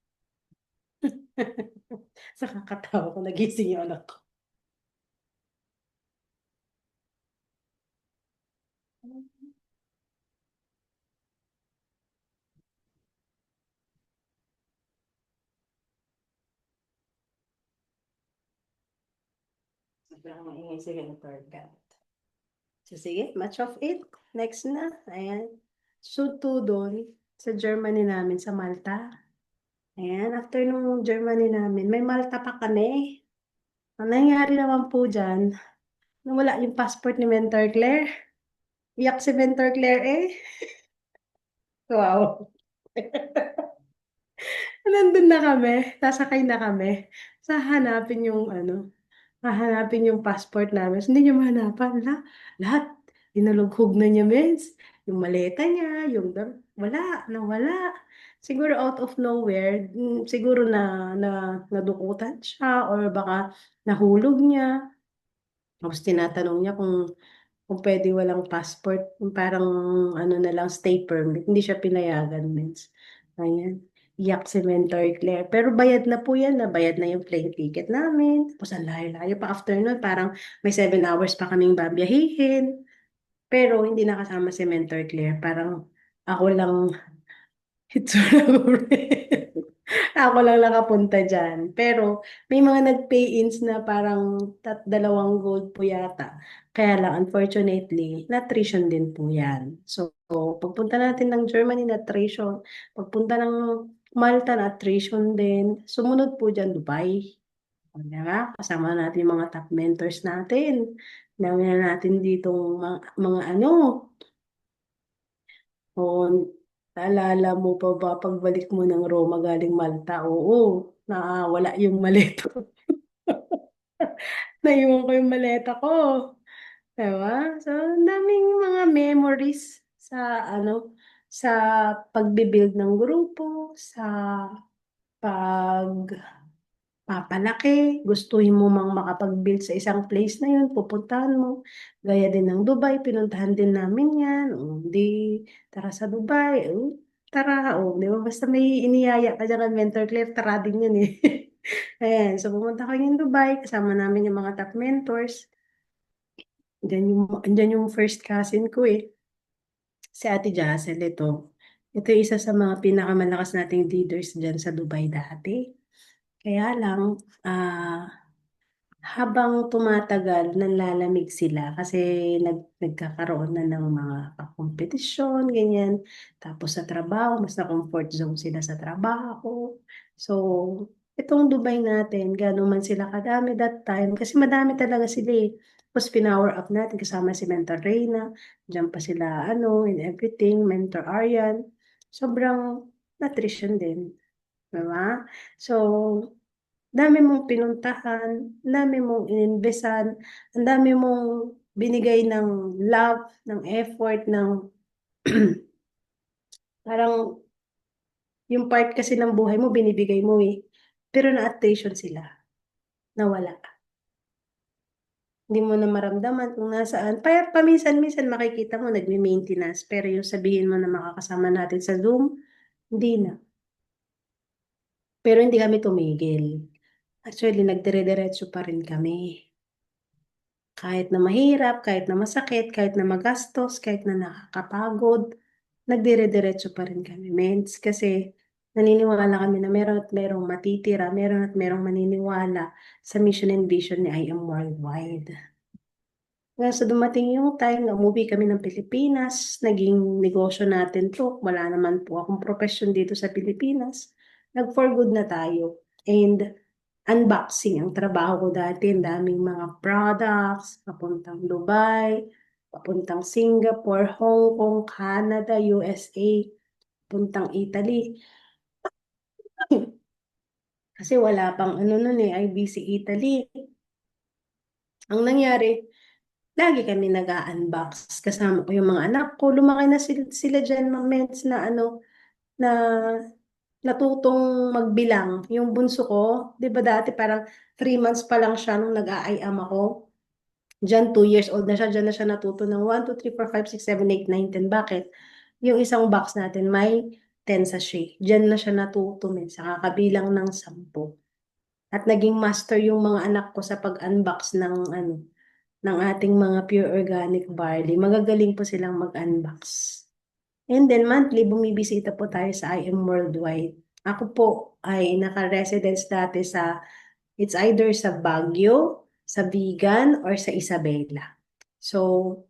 Sa kakatawa ko, nagising yung anak ko. Sobrang maingay si Mentor Cat. So, sige, much of it. Next na. Ayan. So, to doon, sa Germany namin, sa Malta. Ayan, after nung Germany namin, may Malta pa kami. Ang nangyari naman po dyan, nawala yung passport ni Mentor Claire. Iyak si Mentor Claire eh. Wow. Nandun na kami, sasakay na kami. Sa hanapin yung ano, hahanapin yung passport namin. So, hindi niya mahanapan. Lahat. Inalughog na niya, mens. Yung maleta niya, wala, nawala. Siguro out of nowhere, siguro nadukutan siya or baka nahulog niya. Tapos tinatanong niya kung pwede walang passport, yung parang ano na lang, stay permit. Hindi siya pinayagan, mens. Ayan. Iyak si Mentor Claire. Pero bayad na po yan, nabayad na yung plane ticket namin. Tapos ang layo-layo pa after nun, parang may 7 hours pa kaming babiyahihin. Pero hindi nakasama si Mentor Claire. Parang ako lang, Hitsura. Ako lang nakapunta dyan. Pero may mga nag-pay-ins na parang 2 gold po yata. Kaya lang, unfortunately, nattrition din po yan. So, pagpunta natin ng Germany, nattrition. Pagpunta ng Malta, nattrition din. Sumunod po dyan, Dubai. O, diba? Kasama natin yung mga top mentors natin. Dami na natin dito mga ano. O, naalala mo pa ba pagbalik mo ng Roma galing Malta? Oo, nawala yung maleta ko. Naiwan ko yung maleta ko. Diba? So, ang daming mga memories sa ano, sa pagbibuild ng grupo, sa pagpapalaki, gustuhin mo mang makapag-build sa isang place na yun, pupuntahan mo. Gaya din ng Dubai, pinuntahan din namin yan. O, di, tara sa Dubai. O, tara, o, di ba? Basta may iniyaya ka dyan ng mentor Claire, tara din yun eh. Ayan, so pumunta kami ng Dubai, kasama namin yung mga top mentors. Andyan yung first cousin ko eh, si Ate Jassel ito. Ito yung isa sa mga pinakamalakas nating leaders dyan sa Dubai dati. Kaya lang, habang tumatagal, nanlalamig sila kasi nagkakaroon na ng mga kompetisyon, ganyan. Tapos sa trabaho, mas na-comfort zone sila sa trabaho. So, itong Dubai natin, gano'n man sila kadami that time, kasi madami talaga sila eh. Tapos pinower up natin kasama si Mentor Reyna, diyan pa sila ano, in everything, Mentor Aryan. Sobrang nutrition din, diba? So, dami mong pinuntahan, ang dami mong ininbesan, ang dami mong binigay ng love, ng effort, ng parang yung part kasi ng buhay mo, binibigay mo eh. Pero na-attention sila, nawala. Hindi mo na maramdaman kung nasaan. Paminsan-minsan makikita mo nagme-maintenance, pero yung sabihin mo na makakasama natin sa Zoom, hindi na. Pero hindi kami tumigil. Actually, nagdire-diretso pa rin kami. Kahit na mahirap, kahit na masakit, kahit na magastos, kahit na nakakapagod, nagdire-diretso pa rin kami, mens. Kasi naniniwala kami na meron at merong matitira, meron at merong maniniwala sa mission and vision ni I Am Worldwide. Nga sa dumating yung time na umuwi kami ng Pilipinas, naging negosyo natin to. Wala naman po akong profession dito sa Pilipinas. Nag-for good na tayo. And unboxing ang trabaho ko dati. Ang daming mga products, papuntang Dubai, papuntang Singapore, Hong Kong, Canada, USA, papuntang Italy. Kasi wala pang ano nun eh, IBC Italy. Ang nangyari, lagi kami nag-unbox kasama ko yung mga anak ko. Lumaki na sila dyan, mga mens na ano, na natutong magbilang. Yung bunso ko, di ba dati parang 3 months pa lang siya nung nag-a-IAM ako. Diyan, 2 years old na siya. Diyan na siya natuto ng 1, 2, 3, 4, 5, 6, 7, 8, 9, 10. Bakit? Yung isang box natin may 10 sachet. Diyan na siya natuto, men. Sa kakabilang ng 10. At naging master yung mga anak ko sa pag-unbox ng ano, ng ating mga pure organic barley. Magagaling po silang mag-unbox. And then monthly, bumibisita po tayo sa I Am Worldwide. Ako po ay naka-residence dati sa, it's either sa Baguio, sa Vigan, or sa Isabela. So,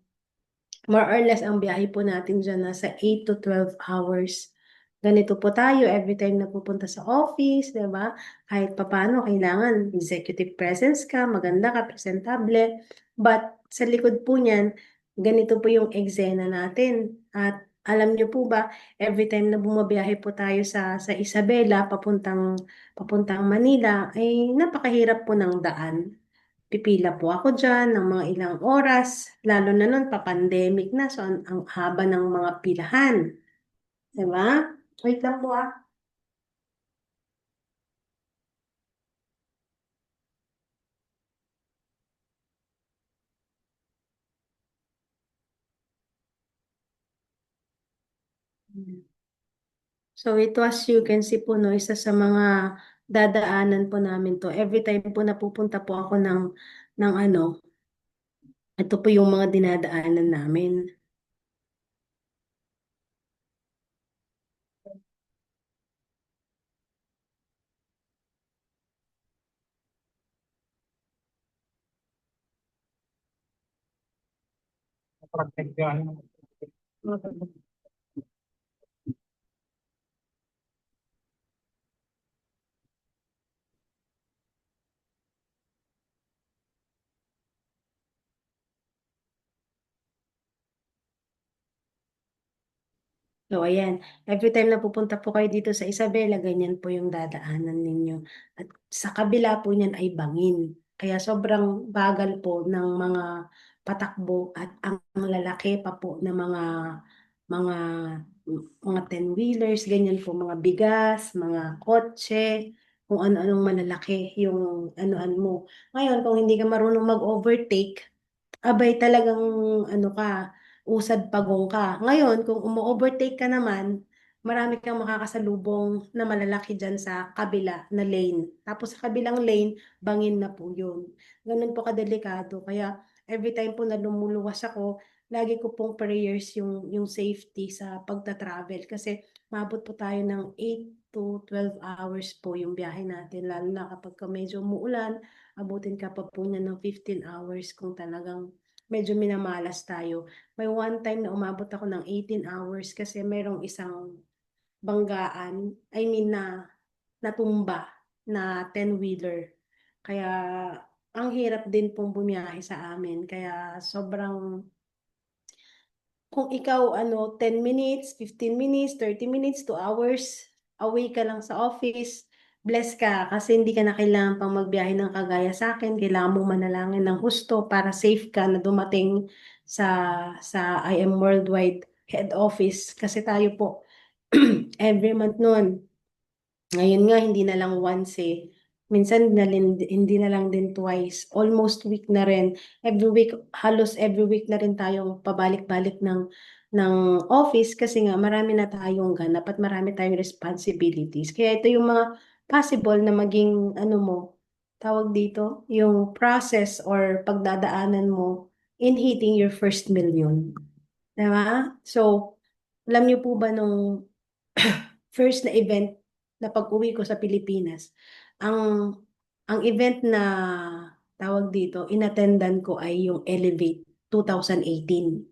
more or less ang biyahe po natin dyan nasa 8 to 12 hours. Ganito po tayo every time na pupunta sa office, di ba? Kahit papano, kailangan executive presence ka, maganda ka, presentable. But sa likod po niyan, ganito po yung eksena natin. At alam niyo po ba, every time na bumabiyahe po tayo sa Isabela, papuntang Manila, ay napakahirap po ng daan. Pipila po ako dyan ng mga ilang oras, lalo na nun pa-pandemic na, so ang haba ng mga pilahan. Diba? Wait lang po ah. So ito as you can see po, no, isa sa mga dadaanan po namin to. Every time po napupunta po ako ng ano, ito po yung mga dinadaanan namin. So, ayan. Every time na pupunta po kayo dito sa Isabela, ganyan po yung dadaanan ninyo. At sa kabila po niyan ay bangin. Kaya sobrang bagal po ng mga patakbo at ang lalaki pa po ng mga mga ten-wheelers, ganyan po, mga bigas, mga kotse, kung ano-anong malalaki yung anuhan mo. Ngayon, kung hindi ka marunong mag-overtake, abay talagang ano ka, usad pagong ka. Ngayon, kung umu-overtake ka naman, marami kang makakasalubong na malalaki dyan sa kabila na lane. Tapos sa kabilang lane, bangin na po yun. Ganun po kadelikado. Kaya every time po na lumuluwas ako, lagi ko pong prayers yung safety sa pagta-travel. Kasi mabot po tayo ng 8 to 12 hours po yung biyahe natin. Lalo na kapag medyo umuulan, abutin ka pa po niya ng 15 hours kung talagang medyo minamalas tayo. May one time na umabot ako ng 18 hours kasi merong isang banggaan, I mean na natumba na ten-wheeler. Kaya ang hirap din pong bumiyahe sa amin. Kaya sobrang kung ikaw 10 minutes, 15 minutes, 30 minutes, 2 hours away ka lang sa office, bless ka kasi hindi ka na kailangan pang magbiyahe ng kagaya sa akin. Kailangan mo manalangin ng husto para safe ka na dumating sa IM Worldwide head office kasi tayo po every month noon. Ngayon nga, hindi na lang once eh. Minsan, hindi na lang din twice. Almost week na rin. Every week, halos every week na rin tayong pabalik-balik ng office kasi nga marami na tayong ganap at marami tayong responsibilities. Kaya ito yung mga possible na maging, ano mo, tawag dito, yung process or pagdadaanan mo in hitting your first million. Diba? So, alam niyo po ba nung first na event na pag-uwi ko sa Pilipinas, ang ang event na tawag dito, inattendan ko ay yung Elevate 2018.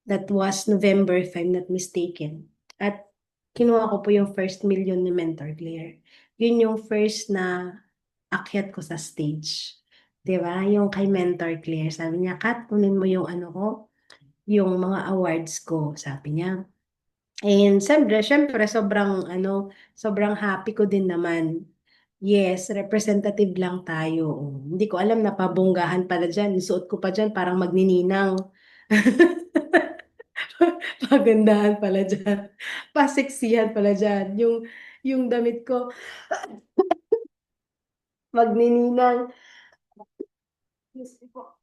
That was November if I'm not mistaken. At kinuha ko po yung first million ni Mentor Claire. Yun yung first na akyat ko sa stage. 'Di ba? Yung kay Mentor Claire, sabi niya, Kat, kunin mo yung ano ko, yung mga awards ko, sabi niya. And syempre, sobrang happy ko din naman. Yes, representative lang tayo. Hindi ko alam na pabonggahan pala dyan. Yung suot ko pa dyan, parang magnininang. Pagandahan pala dyan. Paseksihan pala dyan. Yung damit ko, magnininang. Yes, po.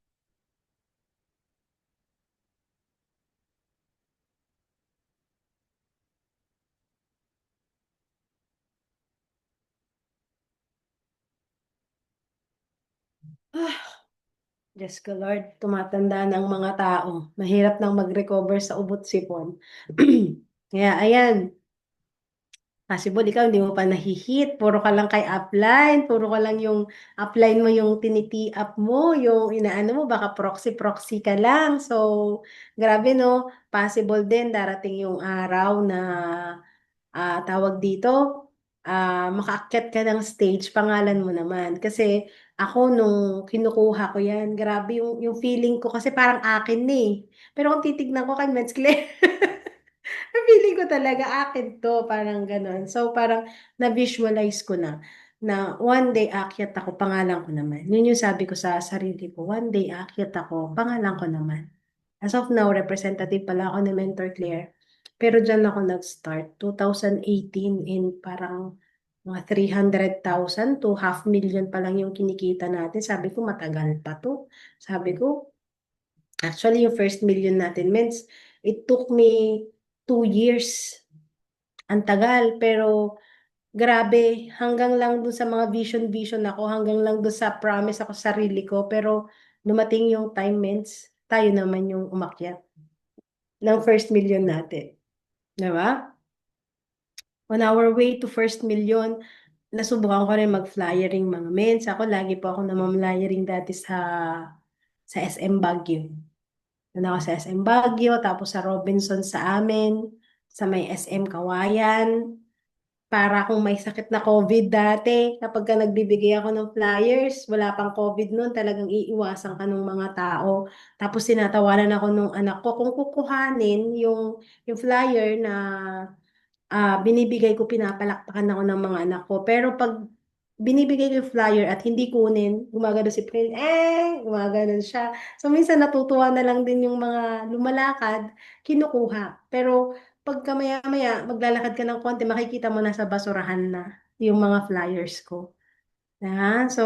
Ah, Diyos ko Lord, tumatanda ng mga tao. Mahirap nang mag-recover sa ubot sipon. Kaya ayan, possible ikaw hindi mo pa nahihit, puro ka lang kay upline, puro ka lang yung upline mo yung tiniti up mo, yung inaano mo, baka proxy-proxy ka lang. So, grabe no, possible din darating yung araw na tawag dito, makaakyat ka ng stage, pangalan mo naman. Kasi ako nung kinukuha ko yan, grabe yung feeling ko kasi parang akin na eh. Pero kung titignan ko kay Mets Claire, feeling ko talaga akin to, parang ganon. So parang na-visualize ko na one day aakyat ako, pangalan ko naman. Yun yung sabi ko sa sarili ko, one day aakyat ako, pangalan ko naman. As of now, representative pala ako ni Mentor Claire. Pero dyan ako nag-start, 2018, in parang mga 300,000 to 500,000 pa lang yung kinikita natin. Sabi ko, matagal pa to. Sabi ko, actually, yung first million natin, means it took me 2 years. Ang tagal, pero grabe, hanggang lang dun sa mga vision ako, hanggang lang dun sa promise ako sa sarili ko, pero dumating yung time, means tayo naman yung umakyat ng first million natin. Diba? On our way to first million, nasubukan ko rin mag-flyering mga mens. Ako, lagi po ako namamlyering dati sa SM Baguio. Doon ako sa SM Baguio, tapos sa Robinson sa amin, sa may SM Kawayan. Para kung may sakit na COVID dati, kapag ka nagbibigay ako ng flyers, wala pang COVID noon, talagang iiwasan ka ng mga tao. Tapos sinatawanan ako nung anak ko kung kukuhanin yung flyer na binibigay ko, pinapalakpakan ako ng mga anak ko. Pero pag binibigay ko yung flyer at hindi kunin, gumagano si Prince, gumagano siya. So, minsan natutuwa na lang din yung mga lumalakad, kinukuha. Pero, pagka maya-maya, maglalakad ka ng konti, makikita mo na sa basurahan na yung mga flyers ko. So,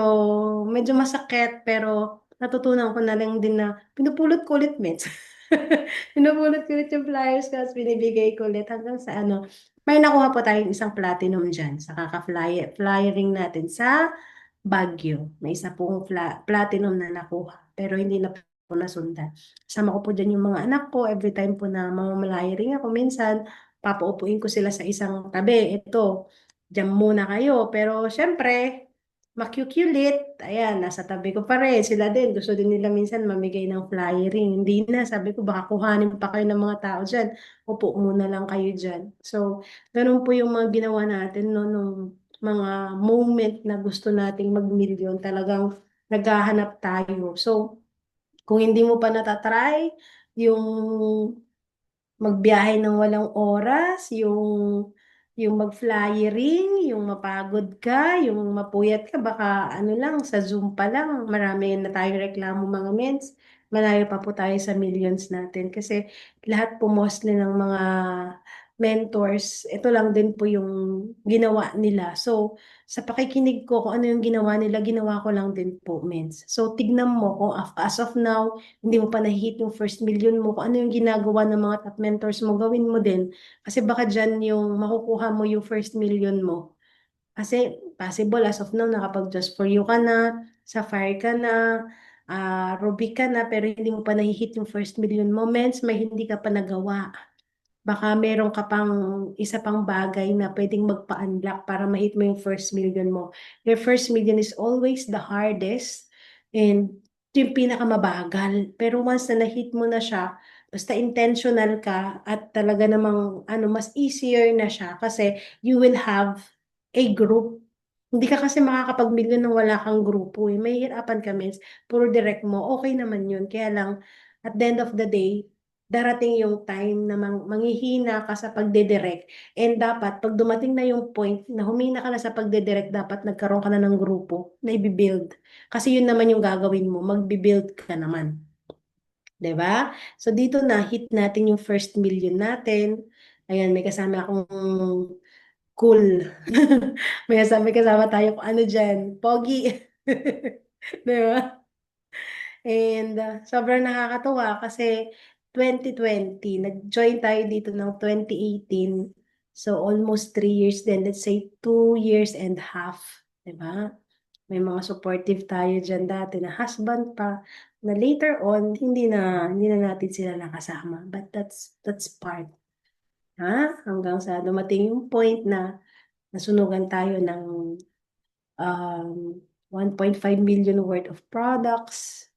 medyo masakit, pero natutunan ko na lang din na pinupulot ko ulit, Mets. Pinupulot ko ulit yung flyers ko, tapos binibigay ko ulit hanggang sa ano. May nakuha po tayong isang platinum dyan sa flyering natin sa Baguio. May isa pong platinum na nakuha, pero hindi na po nasundan. Kasama ko po dyan yung mga anak ko. Every time po na mamamalayaring ako, minsan, papaupuin ko sila sa isang tabi. Ito, diyan muna kayo. Pero, syempre, makukulit. Ayan, nasa tabi ko pa rin. Sila din, gusto din nila minsan mamigay ng flyering. Hindi na, sabi ko, baka kuhanin pa kayo ng mga tao dyan. Upo muna lang kayo dyan. So, ganun po yung mga ginawa natin, no, nung mga moment na gusto nating mag-million, talagang naghahanap tayo. So, kung hindi mo pa natatry, yung magbiyahe ng walang oras, yung mag-flyering, yung mapagod ka, yung mapuyat ka, baka ano lang, sa Zoom pa lang, marami na tayong reklamo mga mens. Malayo pa po tayo sa millions natin kasi lahat po mostly ng mga mentors, ito lang din po yung ginawa nila. So, sa pakikinig ko kung ano yung ginawa nila, ginawa ko lang din po, mens. So, tignan mo kung as of now, hindi mo pa na-hit yung first million mo, kung ano yung ginagawa ng mga top mentors mo, gawin mo din. Kasi baka dyan yung makukuha mo yung first million mo. Kasi possible as of now, nakapag Just For You ka na, Sapphire ka na, Ruby ka na, pero hindi mo pa na-hit yung first million mo. Means may hindi ka pa nagawa. Baka meron ka pang isa pang bagay na pwedeng magpa-unlock para ma-hit mo yung first million mo. Your first million is always the hardest and ito yung pinakamabagal. Pero once na na-hit mo na siya, basta intentional ka at talaga namang ano, mas easier na siya kasi you will have a group. Hindi ka kasi makakapag-million nang wala kang grupo. Eh. May hirapan ka, means puro direct mo. Okay naman yun. Kaya lang, at the end of the day, darating yung time na manghihina ka sa pagdedirect and dapat pag dumating na yung point na humina ka na sa pagdedirect dapat nagkaroon ka na ng grupo na i-build kasi yun naman yung gagawin mo magbi-build ka naman, 'di ba? So dito na hit natin yung first million natin. Ayan, may kasama akong cool. May kasama tayo kung ano diyan, pogi. 'Di ba? And sobrang nakakatuwa kasi 2020, nag-join tayo dito ng 2018. So almost 3 years din. Let's say 2 years and a half. Diba? May mga supportive tayo dyan dati na husband pa na later on, hindi na natin sila nakasama. But that's part. Ha? Hanggang sa dumating yung point na nasunugan tayo ng um, 1.5 million worth of products.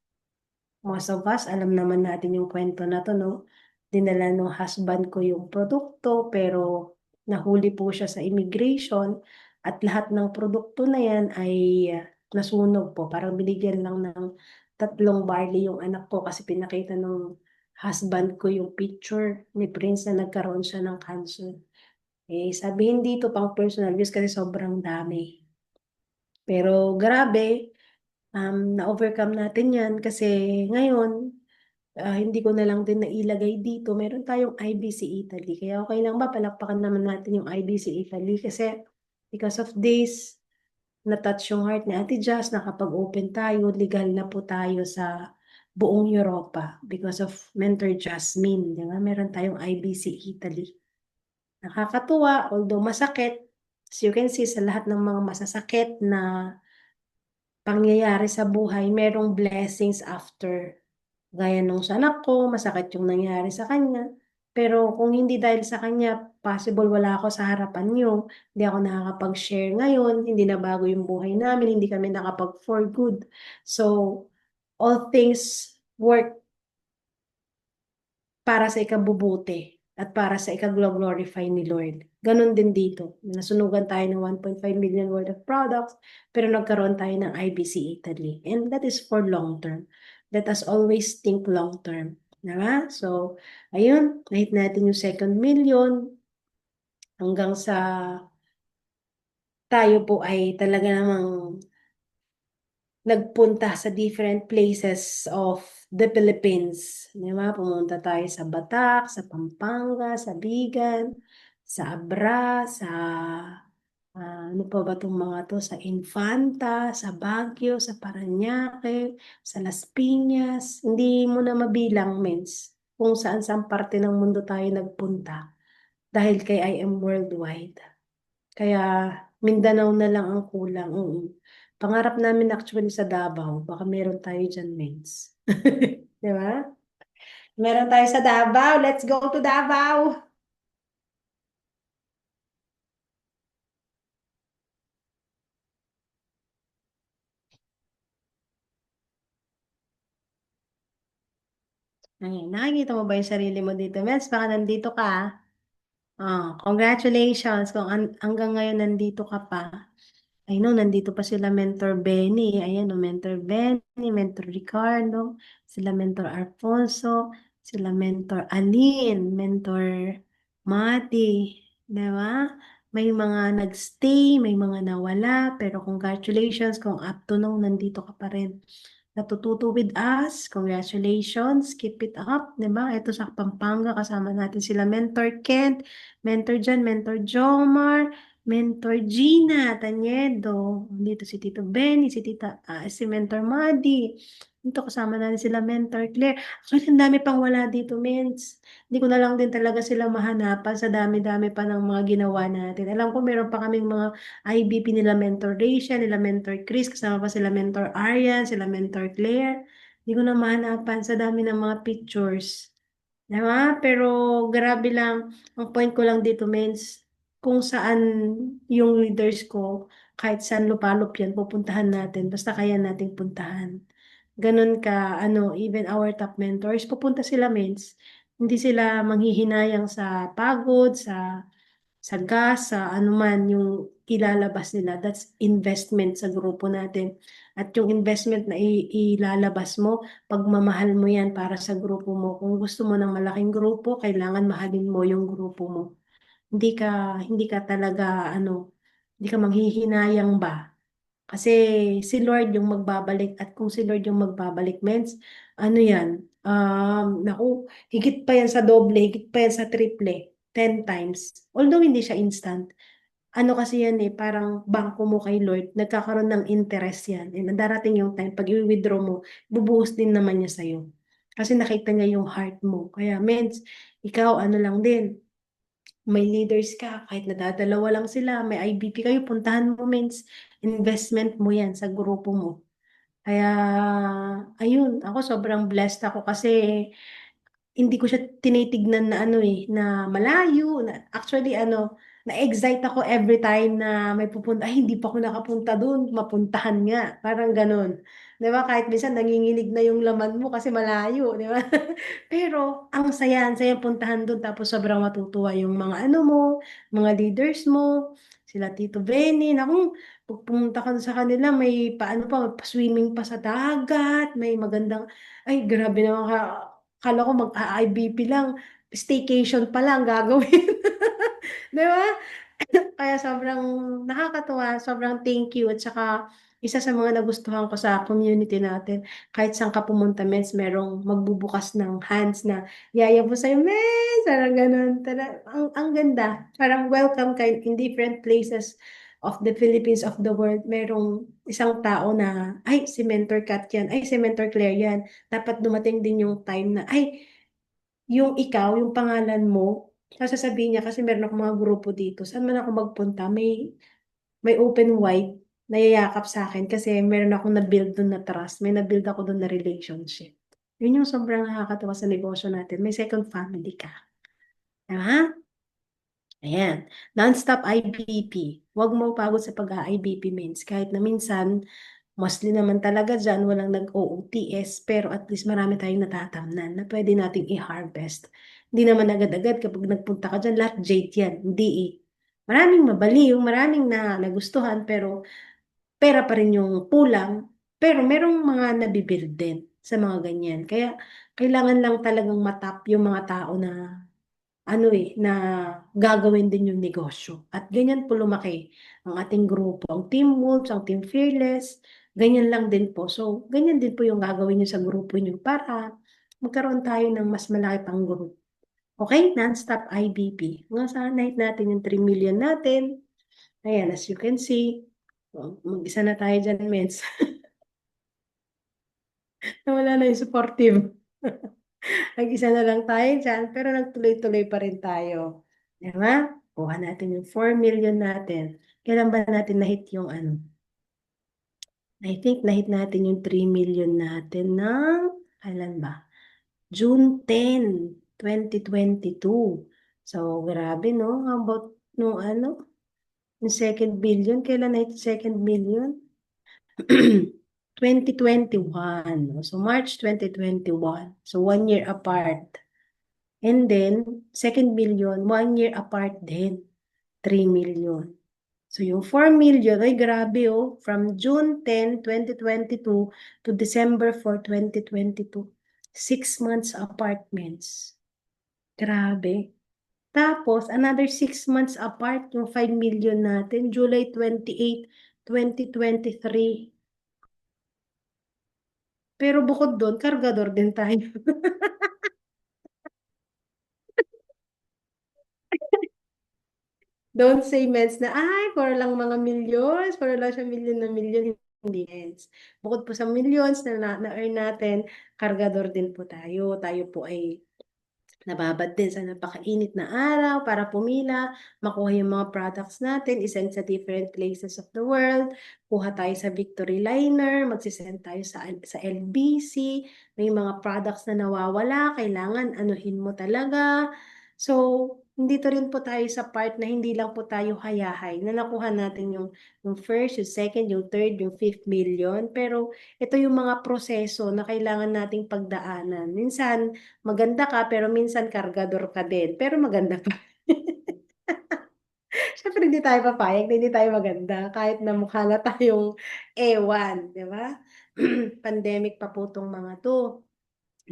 Most of us, alam naman natin yung kwento na to, no? Dinala ng husband ko yung produkto, pero nahuli po siya sa immigration at lahat ng produkto na yan ay nasunog po. Parang binigyan lang ng 3 barley yung anak ko kasi pinakita ng husband ko yung picture ni Prince na nagkaroon siya ng cancer. Eh, sabihin dito pang personal use kasi sobrang dami. Pero grabe, na-overcome natin yan kasi ngayon, hindi ko na lang din nailagay dito. Meron tayong IBC Italy. Kaya okay lang ba? Palakpakan naman natin yung IBC Italy. Kasi because of this, na-touch yung heart ni Ate Jazz. Nakapag-open tayo. Legal na po tayo sa buong Europa because of Mentor Jasmine. Di ba? Meron tayong IBC Italy. Nakakatuwa, although masakit. As you can see, sa lahat ng mga masasakit na pangyayari sa buhay, merong blessings after. Gaya nung sa anak ko, masakit yung nangyari sa kanya. Pero kung hindi dahil sa kanya, possible wala ako sa harapan niyo. Hindi ako nakakapag-share ngayon, hindi na bago yung buhay namin, hindi kami nakapag-for good. So, all things work para sa ikabubuti at para sa ika-glorify ni Lord. Ganon din dito. Nasunugan tayo ng 1.5 million worth of products, pero nagkaroon tayo ng IBC Italy. And that is for long term. Let us always think long term. Diba? So, ayun, nahit natin yung second million hanggang sa tayo po ay talaga namang nagpunta sa different places of the Philippines. Di ba? Pumunta tayo sa Batac, sa Pampanga, sa Bigan, sa Abra, sa ano pa ba itong mga to? Sa Infanta, sa Baguio, sa Parañaque, sa Las Piñas. Hindi mo na mabilang, mens, kung saan-saan parte ng mundo tayo nagpunta. Dahil kay I am worldwide. Kaya Mindanao na lang ang kulang. Oo. Pangarap namin actually sa Davao. Baka meron tayo dyan, mens. Di ba? Meron tayo sa Davao. Let's go to Davao! Ay, nakikita mo ba yung sarili mo dito, mens? Baka nandito ka. Congratulations kung hanggang ngayon nandito ka pa. I know, nandito pa sila Mentor Benny. Ayan, Mentor Benny, Mentor Ricardo, sila Mentor Alfonso, sila Mentor Aline, Mentor Mati. Di ba? May mga nagstay, may mga nawala, pero congratulations kung up to now nandito ka pa rin. Natututo with us. Congratulations. Keep it up. Diba? Ito sa Pampanga, kasama natin sila Mentor Kent, Mentor John, Mentor Jomar, Mentor Gina Taniedo. Dito si Tito Benny, si Mentor Madi. Dito kasama natin sila Mentor Claire. Actually, ang dami pang wala dito, mens. Hindi ko na lang din talaga sila mahanapan sa dami-dami pa ng mga ginawa natin. Alam ko meron pa kaming mga IBP nila Mentor Rachel, nila Mentor Chris, kasama pa sila Mentor Arian, sila Mentor Claire. Hindi ko na mahanapan sa dami ng mga pictures. Diba? Pero grabe lang, ang point ko lang dito, mens, kung saan yung leaders ko, kahit saan lupalop yan, pupuntahan natin, basta kaya nating puntahan. Ganun ka, even our top mentors, pupunta sila, mens. Hindi sila manghihinayang sa pagod, sa gas, sa anuman yung ilalabas nila. That's investment sa grupo natin. At yung investment na ilalabas mo, pagmamahal mo yan para sa grupo mo. Kung gusto mo ng malaking grupo, kailangan mahalin mo yung grupo mo. Hindi ka talaga, hindi ka manghihinayang ba? Kasi si Lord yung magbabalik at kung si Lord yung magbabalik, means, ano yan, naku, higit pa yan sa doble, higit pa yan sa triple, 10 times. Although hindi siya instant. Ano kasi yan eh, parang bangko mo kay Lord, nagkakaroon ng interest yan. And darating yung time, pag i-withdraw mo, bubuhos din naman niya sa'yo. Kasi nakita niya yung heart mo. Kaya, means, ikaw, ano lang din, may leaders ka, kahit nadadalawa lang sila, may IBP kayo, puntahan mo, means investment mo yan sa grupo mo. Kaya, ayun, ako sobrang blessed ako kasi hindi ko siya tinitignan na na malayo. Actually, na-excite ako every time na may pupunta. Ay, hindi pa ako nakapunta doon. Mapuntahan nga. Parang ganun. Di ba? Kahit minsan nanginginig na yung laman mo kasi malayo. Di ba? Pero, ang saya puntahan doon. Tapos sobrang matutuwa yung mga mo, mga leaders mo, sila Tito Benny. Naku, pag pumunta ka sa kanila, may paano pa, may swimming pa sa dagat, may magandang, ay, grabe naman ka. Kala ko mag-IBP lang, staycation pa lang gagawin. Di ba? Kaya sobrang nakakatuwa, sobrang thank you. At saka, isa sa mga nagustuhan ko sa community natin, kahit saan ka pumunta, mens, merong magbubukas ng hands na, yaya po sa'yo, mens, parang ganun. Ang ganda. Parang welcome ka in different places of the Philippines, of the world. Merong isang tao na, ay, si Mentor Kat yan, ay, si Mentor Claire yan. Dapat dumating din yung time na, ay, yung ikaw, yung pangalan mo, sasabihin niya kasi meron akong mga grupo dito. Saan man ako magpunta, may open wide na yayakap sa akin kasi meron akong na-build doon na trust. May na-build ako doon na relationship. Yun yung sobrang nakakatawa sa negosyo natin. May second family ka. Diba? Ayan. Non-stop IBP. Huwag mo pagod sa pag-IBP means. Kahit na minsan, mostly naman talaga dyan, walang nag-OOTS, pero at least marami tayong natatamnan na pwede nating i-harvest. Hindi naman agad-agad kapag nagpunta ka dyan, lahat jade yan. Hindi eh. Maraming mabaliw, maraming na nagustuhan, pero pera pa rin yung kulang. Pero merong mga nabibuild din sa mga ganyan. Kaya kailangan lang talagang matap yung mga tao na ano na gagawin din yung negosyo. At ganyan po lumaki ang ating grupo. Ang Team Wolves, ang Team Fearless, ganyan lang din po. So, ganyan din po yung gagawin nyo sa grupo nyo para magkaroon tayo ng mas malaki pang group. Okay, non-stop IBP. Mga sa night natin yung 3 million natin. Ayan, as you can see, mag-isa na tayo dyan, mens. Wala na yung supportive. Mag-isa na lang tayo dyan, pero nagtuloy-tuloy pa rin tayo. Diba? Kuha natin yung 4 million natin. Kailan ba natin na-hit yung ano? I think na-hit natin yung 3 million natin ng, kailan ba? June 10, 2022. So, grabe, no? How about nung ano? Yung second billion, kailan na yung second million? 2021. No? So, March 2021. So, 1 year apart. And then, second million, 1 year apart din, 3 million. So, yung 4 million, ay grabe oh, from June 10, 2022 to December 4, 2022. 6 months apartments. Grabe. Tapos, another 6 months apart, yung 5 million natin, July 28, 2023. Pero bukod doon, kargador din tayo. Don't say mens na, ay, for lang mga millions, for lang siya million na million, hindi mens. Bukod po sa millions na-earn natin, kargador din po tayo. Tayo po ay nababad din sa napakainit na araw para pumila, makuha yung mga products natin, isend sa different places of the world, kuha tayo sa Victory Liner, magsisend tayo sa LBC, may mga products na nawawala, kailangan anuhin mo talaga. So, dito rin po tayo sa part na hindi lang po tayo hayahay, na nakuha natin yung first, yung second, yung third, yung fifth million, pero ito yung mga proseso na kailangan nating pagdaanan. Minsan, maganda ka, pero minsan kargador ka din. Pero maganda pa. Siyempre, hindi tayo papayag na hindi tayo maganda. Kahit na mukha na tayong ewan, di ba? Pandemic pa po itong mga to.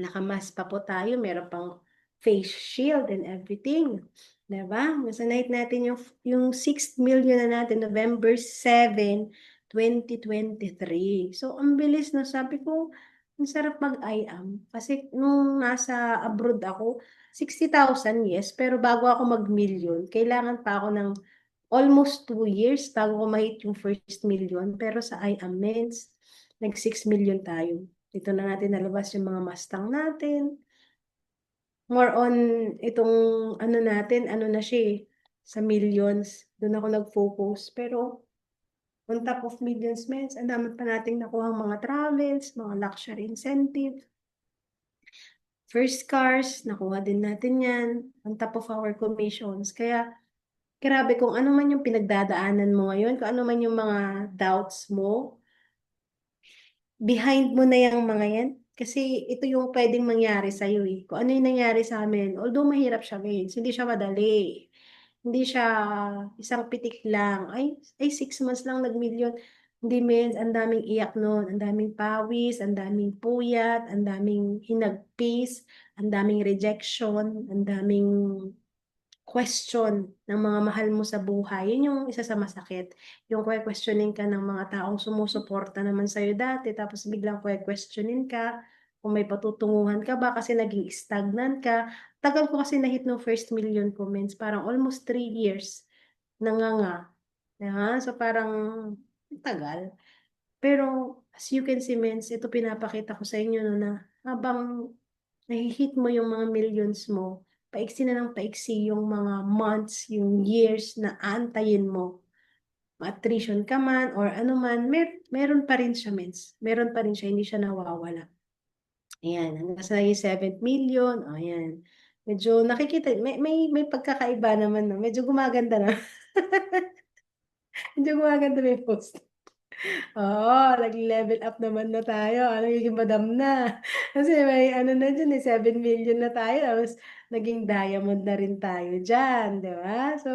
Nakamas pa po tayo, meron pang face shield and everything. Diba? Masanayit natin yung 6 million na natin, November 7, 2023. So, ang bilis na sabi ko, ang sarap mag-IAM. Kasi nung nasa abroad ako, 60,000, yes, pero bago ako mag-million, kailangan pa ako ng almost 2 years bago ko ma-hit yung first million. Pero sa IAM means, nag 6 million tayo. Dito na natin nalabas yung mga Mustang natin. More on itong ano natin, ano na siya sa millions. Doon ako nag-focus. Pero on top of millions, men, ang dami pa nating nakuha mga travels, mga luxury incentive, first cars, nakuha din natin yan on top of our commissions. Kaya grabe kung ano man yung pinagdadaanan mo ngayon, kung ano man yung mga doubts mo, behind mo na yung mga yan. Kasi ito yung pwedeng mangyari sa'yo eh. Kung ano yung nangyari sa amin, although mahirap siya ngayon, hindi siya madali. Hindi siya isang pitik lang. Ay 6 months lang nag-million. Hindi men, ang daming iyak noon, ang daming pawis, ang daming puyat, ang daming hinagpis, ang daming rejection, ang daming question ng mga mahal mo sa buhay. Yun yung isa sa masakit. Yung questionin ka ng mga taong sumusuporta naman sa'yo dati, tapos biglang questionin ka kung may patutunguhan ka ba kasi naging stagnant ka. Tagal ko kasi na-hit ng first million comments, parang almost 3 years nanganga. Diba? So parang tagal. Pero as you can see, mens, ito pinapakita ko sa inyo no, na habang nahihit mo yung mga millions mo, paiksi na ng paiksi yung mga months, yung years na aantayin mo. Attrition ka man or ano man, meron pa rin siya, mens. Meron pa rin siya, hindi siya nawawala. Ayan, hanggang sa yung 7 million, ayan. Medyo nakikita, may pagkakaiba naman, no? Medyo gumaganda na. Medyo gumaganda na yung post. Oo, nag-level up naman na tayo. Nagiging madam na. Kasi may ano na dyan 7 million na tayo. Tapos naging diamond na rin tayo dyan. Di ba? So,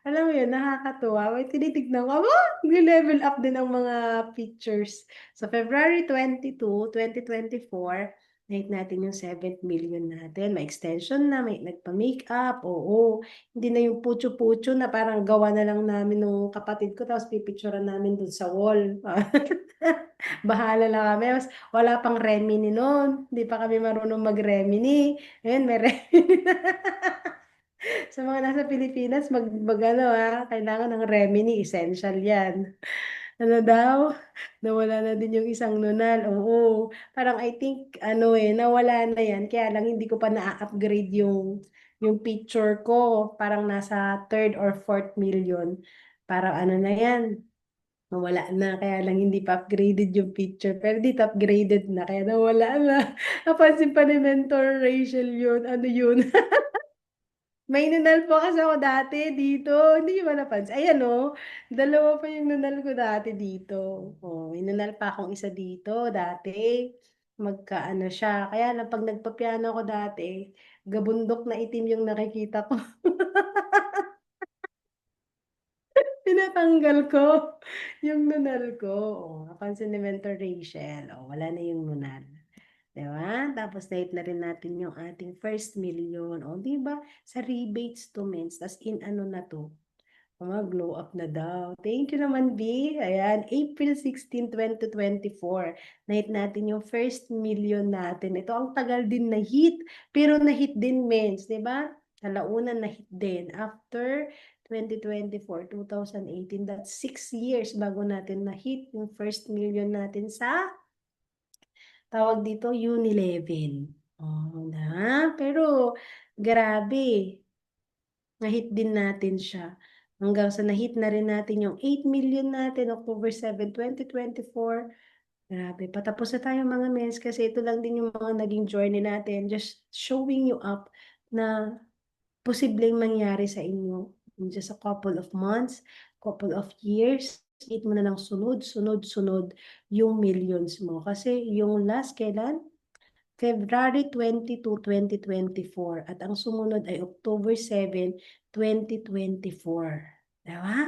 alam mo yun, nakakatuwa. May tinitignan ko, nag-level up din ang mga pictures. So, February 22, 2024, Nahit natin yung 7th million natin. May extension na, may nagpa-makeup, oo. Hindi na yung putyo-putyo na parang gawa na lang namin nung kapatid ko, tapos pipicturean namin dun sa wall. Bahala lang kami. Tapos wala pang Remini noon. Hindi pa kami marunong mag-Remini. Ngayon, may Remini na. Sa mga nasa Pilipinas, ano kailangan ng Remini, essential yan. Ano daw? Nawala na din yung isang nunal. Oo. Parang I think, nawala na yan. Kaya lang hindi ko pa na-upgrade yung picture ko. Parang nasa third or fourth million. Parang ano na yan. Nawala na. Kaya lang hindi pa upgraded yung picture. Pero dito upgraded na. Kaya nawala na. Napansin pa ni Mentor Rachel yun. Ano yun? May nunal po kasi ako dati dito. Hindi nyo ba napansin? Ayan o. Dalawa pa yung nunal ko dati dito. Oh, may nunal pa akong isa dito dati. Magkaano siya. Kaya lang pag nagpapiano ako dati, gabundok na itim yung nakikita ko. Pinatanggal ko yung nunal ko. Oh, napansin ni Mentor Rachel. Oh, wala na yung nunal. Diba? Tapos na rin natin yung ating first million. O, diba? Sa rebates to mens. Tas in ano na to? Glow up na daw. Thank you naman, B. Ayan, April 16, 2024. Na-hit natin yung first million natin. Ito ang tagal din na hit. Pero na-hit din, mens. Diba? Kalaunan na-hit din. After 2024, 2018, that's 6 years bago natin na-hit yung first million natin sa tawag dito, Unilevel. Oh, pero grabe, na-hit din natin siya. Hanggang sa na-hit na rin natin yung 8 million natin, October 7, 2024. Grabe, patapos na tayo mga mens kasi ito lang din yung mga naging journey natin. Just showing you up na posibleng mangyari sa inyo in just a couple of months, couple of years. Hit mo na ng sunod, sunod, sunod yung millions mo. Kasi yung last kailan? February 22, 2024 at ang sumunod ay October 7, 2024. Diba?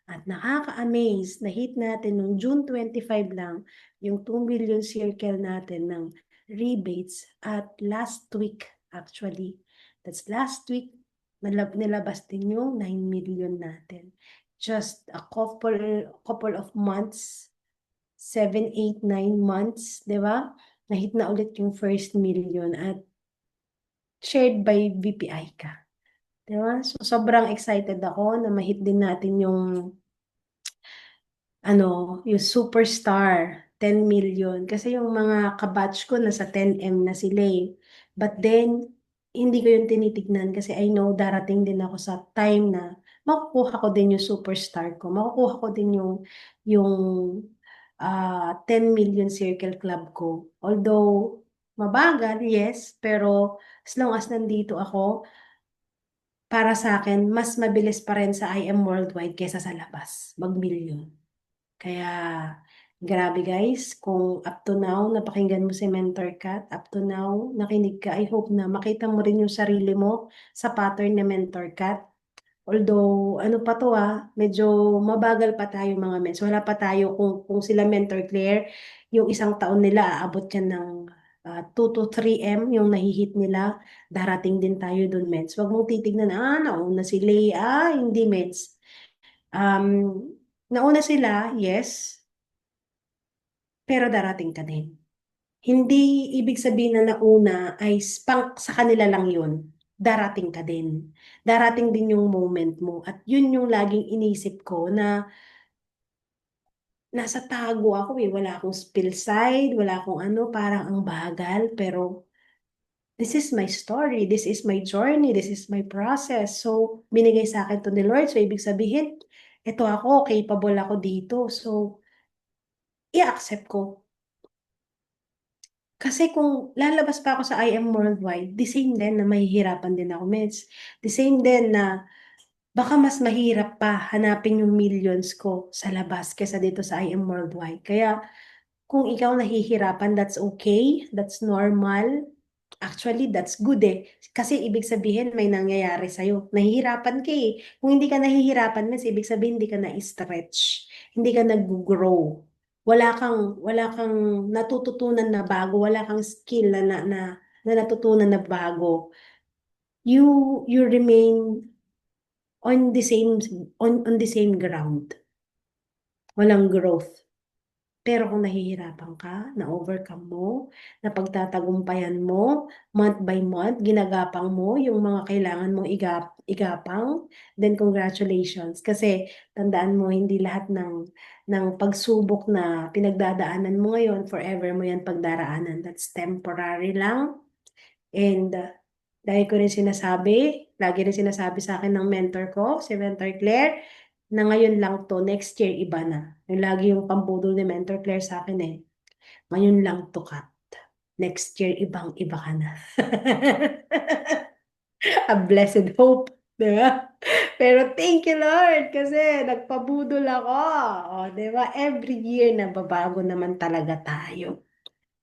At nakaka-amaze na hit natin nung June 25 lang yung 2 million circle natin ng rebates at last week actually. That's last week nilabas din yung 9 million natin. Just a couple of months 7, 8, 9 months, di ba? Na-hit na ulit yung first million at shared by VPI ka. Di ba? So, sobrang excited ako na ma-hit din natin yung superstar, 10 million. Kasi yung mga kabatch ko nasa 10M na sila eh. But then, hindi ko yung tinitignan kasi I know darating din ako sa time na makukuha ko din yung superstar ko. Makukuha ko din yung 10 million circle club ko. Although, mabagal, yes, pero as long as nandito ako, para sa akin, mas mabilis pa rin sa IM Worldwide kaysa sa labas, mag-million. Kaya, grabe guys, kung up to now, napakinggan mo si Mentor Kat, up to now, nakinig ka, I hope na makita mo rin yung sarili mo sa pattern ni Mentor Kat. Although, ano pa to medyo mabagal pa tayo mga mens. Wala pa tayo kung sila Mentor Claire, yung isang taon nila, aabot yan ng 2 to 3M, yung nahihit nila. Darating din tayo dun, mens. Huwag mong titignan, nauna si Lay, hindi, mens. Nauna sila, yes, pero darating ka din. Hindi ibig sabihin na nauna ay sa kanila lang yun. Darating ka din. Darating din yung moment mo. At yun yung laging inisip ko na nasa tago ako eh. Wala akong spill side, wala akong ano, parang ang bagal. Pero this is my story, this is my journey, this is my process. So, binigay sa akin to ni Lord. So, ibig sabihin, ito ako, capable ako dito. So, i-accept ko. Kasi kung lalabas pa ako sa IM Worldwide, the same din na mahihirapan din ako, Meds. The same din na baka mas mahirap pa hanapin yung millions ko sa labas kesa dito sa IM Worldwide. Kaya kung ikaw nahihirapan, that's okay. That's normal. Actually, that's good eh. Kasi ibig sabihin may nangyayari sa'yo. Nahihirapan ka eh. Kung hindi ka nahihirapan, mas ibig sabihin hindi ka na-stretch. Hindi ka nag-grow. wala kang natututunan na bago, wala kang skill na natutunan na bago. You remain on the same on the same ground. Walang growth. Pero kung nahihirapan ka, na-overcome mo, napagtatagumpayan mo, month by month, ginagapang mo yung mga kailangan mong igapang, then congratulations. Kasi tandaan mo, hindi lahat ng pagsubok na pinagdadaanan mo ngayon, forever mo yan pagdaraanan. That's temporary lang. And lagi ko rin sinasabi, lagi rin sinasabi sa akin ng mentor ko, si Mentor Claire, na ngayon lang to, next year iba na. Yung lagi yung pambudol ni Mentor Claire sa akin eh. Ngayon lang to, Kat. Next year, ibang-iba ka na. A blessed hope. Di ba? Pero thank you, Lord, kasi nagpabudol ako. O, di ba? Every year, nababago naman talaga tayo.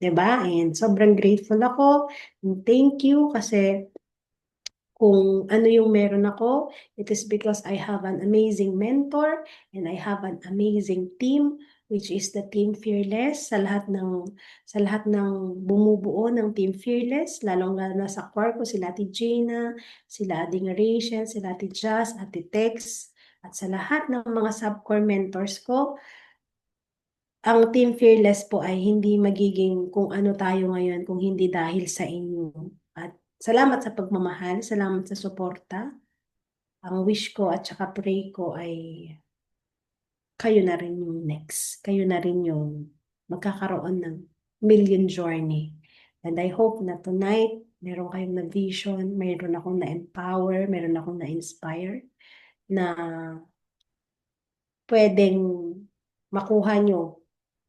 Di ba? And sobrang grateful ako. And thank you kasi kung ano yung meron ako, it is because I have an amazing mentor and I have an amazing team, which is the Team Fearless. Sa lahat ng bumubuo ng Team Fearless, lalong-lalo na sa core ko, sila Ate Gina, sila Ading Rachel, sila Ate Jazz, Ate Tex, at sa lahat ng mga sub-core mentors ko, ang Team Fearless po ay hindi magiging kung ano tayo ngayon kung hindi dahil sa inyo. At salamat sa pagmamahal, salamat sa suporta. Ang wish ko at saka pray ko ay kayo na rin yung next. Kayo na rin yung magkakaroon ng million journey. And I hope na tonight, meron kayong na-vision, meron akong na-empower, meron akong na-inspire na pwedeng makuha nyo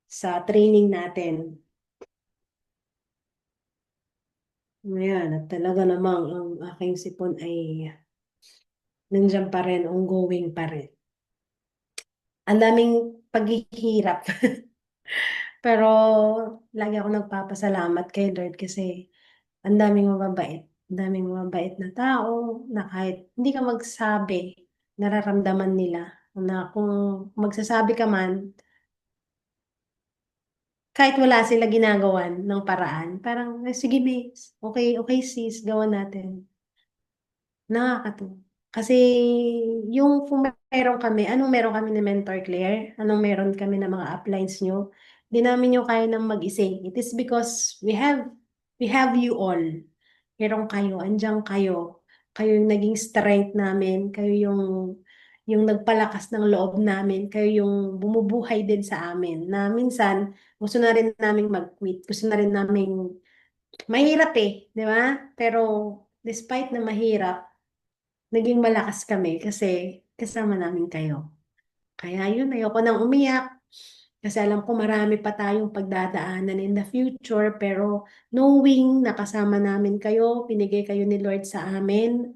sa training natin. Ngayon, at talaga namang ang aking sipon ay nandiyan pa rin, ongoing pa rin. Ang daming paghihirap. Pero lagi ako nagpapasalamat kay Lord kasi ang daming mababait. Ang daming mababait na tao na kahit hindi ka magsabi, nararamdaman nila na kung magsasabi ka man, kahit wala sila ginagawan ng paraan, parang, sige miss, okay, okay sis, gawa natin. Nakakatuwa. Kasi yung kung meron kami ni Mentor Claire, anong meron kami ng mga uplines nyo, di namin yung kaya nang mag-isa. It is because we have you all. Meron kayo, andyan kayo. Kayo yung naging strength namin, kayo yung nagpalakas ng loob namin, kayo yung bumubuhay din sa amin. Na minsan, gusto na rin namin mag-quit, gusto na rin namin, mahirap eh, di ba? Pero despite na mahirap, naging malakas kami kasi kasama namin kayo. Kaya yun, ayoko nang umiyak kasi alam ko marami pa tayong pagdadaanan in the future pero knowing na kasama namin kayo, pinigay kayo ni Lord sa amin,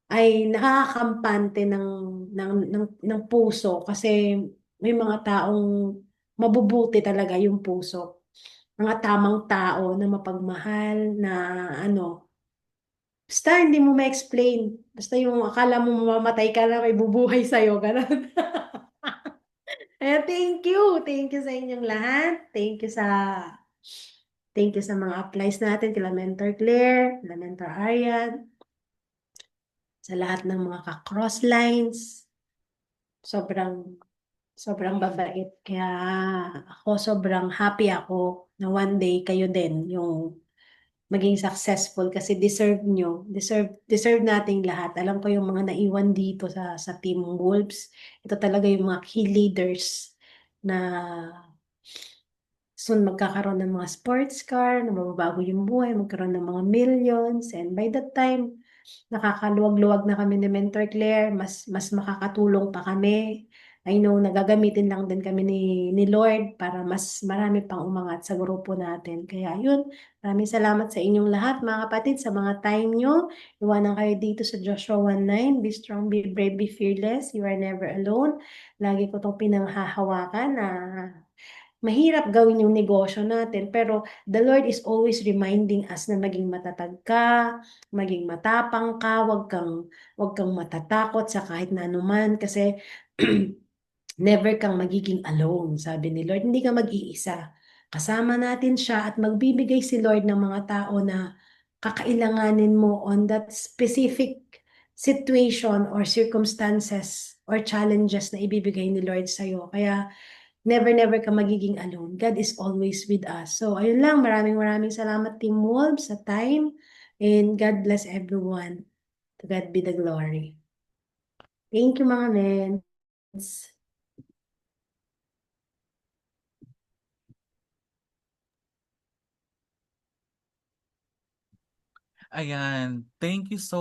ay nakakampante ng puso kasi may mga taong mabubuti talaga yung puso. Mga tamang tao na mapagmahal na ano, basta hindi mo ma-explain. Basta yung akala mo mamamatay ka na may bubuhay sa'yo, ganun. Kaya thank you. Thank you sa inyong lahat. Thank you sa mga applies natin, kila Mentor Claire, kila Mentor Arian, sa lahat ng mga ka-cross lines. Sobrang, sobrang babait. Kaya ako sobrang happy ako na one day kayo din yung maging successful kasi deserve nyo, deserve nating lahat. Alam ko yung mga naiwan dito sa Team Wolves, ito talaga yung mga key leaders na soon magkakaroon ng mga sports car, na mababago yung buhay, magkaroon ng mga millions, and by that time, nakakaluwag-luwag na kami ni Mentor Claire, mas makakatulong pa kami. I know, nagagamitin lang din kami ni Lord para mas marami pang umangat sa grupo natin. Kaya yun, maraming salamat sa inyong lahat, mga kapatid, sa mga time nyo. Iwanan kayo dito sa Joshua 1:9, be strong, be brave, be fearless, you are never alone. Lagi ko itong pinanghahawakan na mahirap gawin yung negosyo natin, pero the Lord is always reminding us na maging matatag ka, maging matapang ka, wag kang matatakot sa kahit na anuman kasi Never kang magiging alone, sabi ni Lord. Hindi ka mag-iisa. Kasama natin siya at magbibigay si Lord ng mga tao na kakailanganin mo on that specific situation or circumstances or challenges na ibibigay ni Lord sa'yo. Kaya never, never ka magiging alone. God is always with us. So, ayun lang. Maraming maraming salamat, Team Wolves, sa time. And God bless everyone. To God be the glory. Thank you, mga men. Ayan, thank you so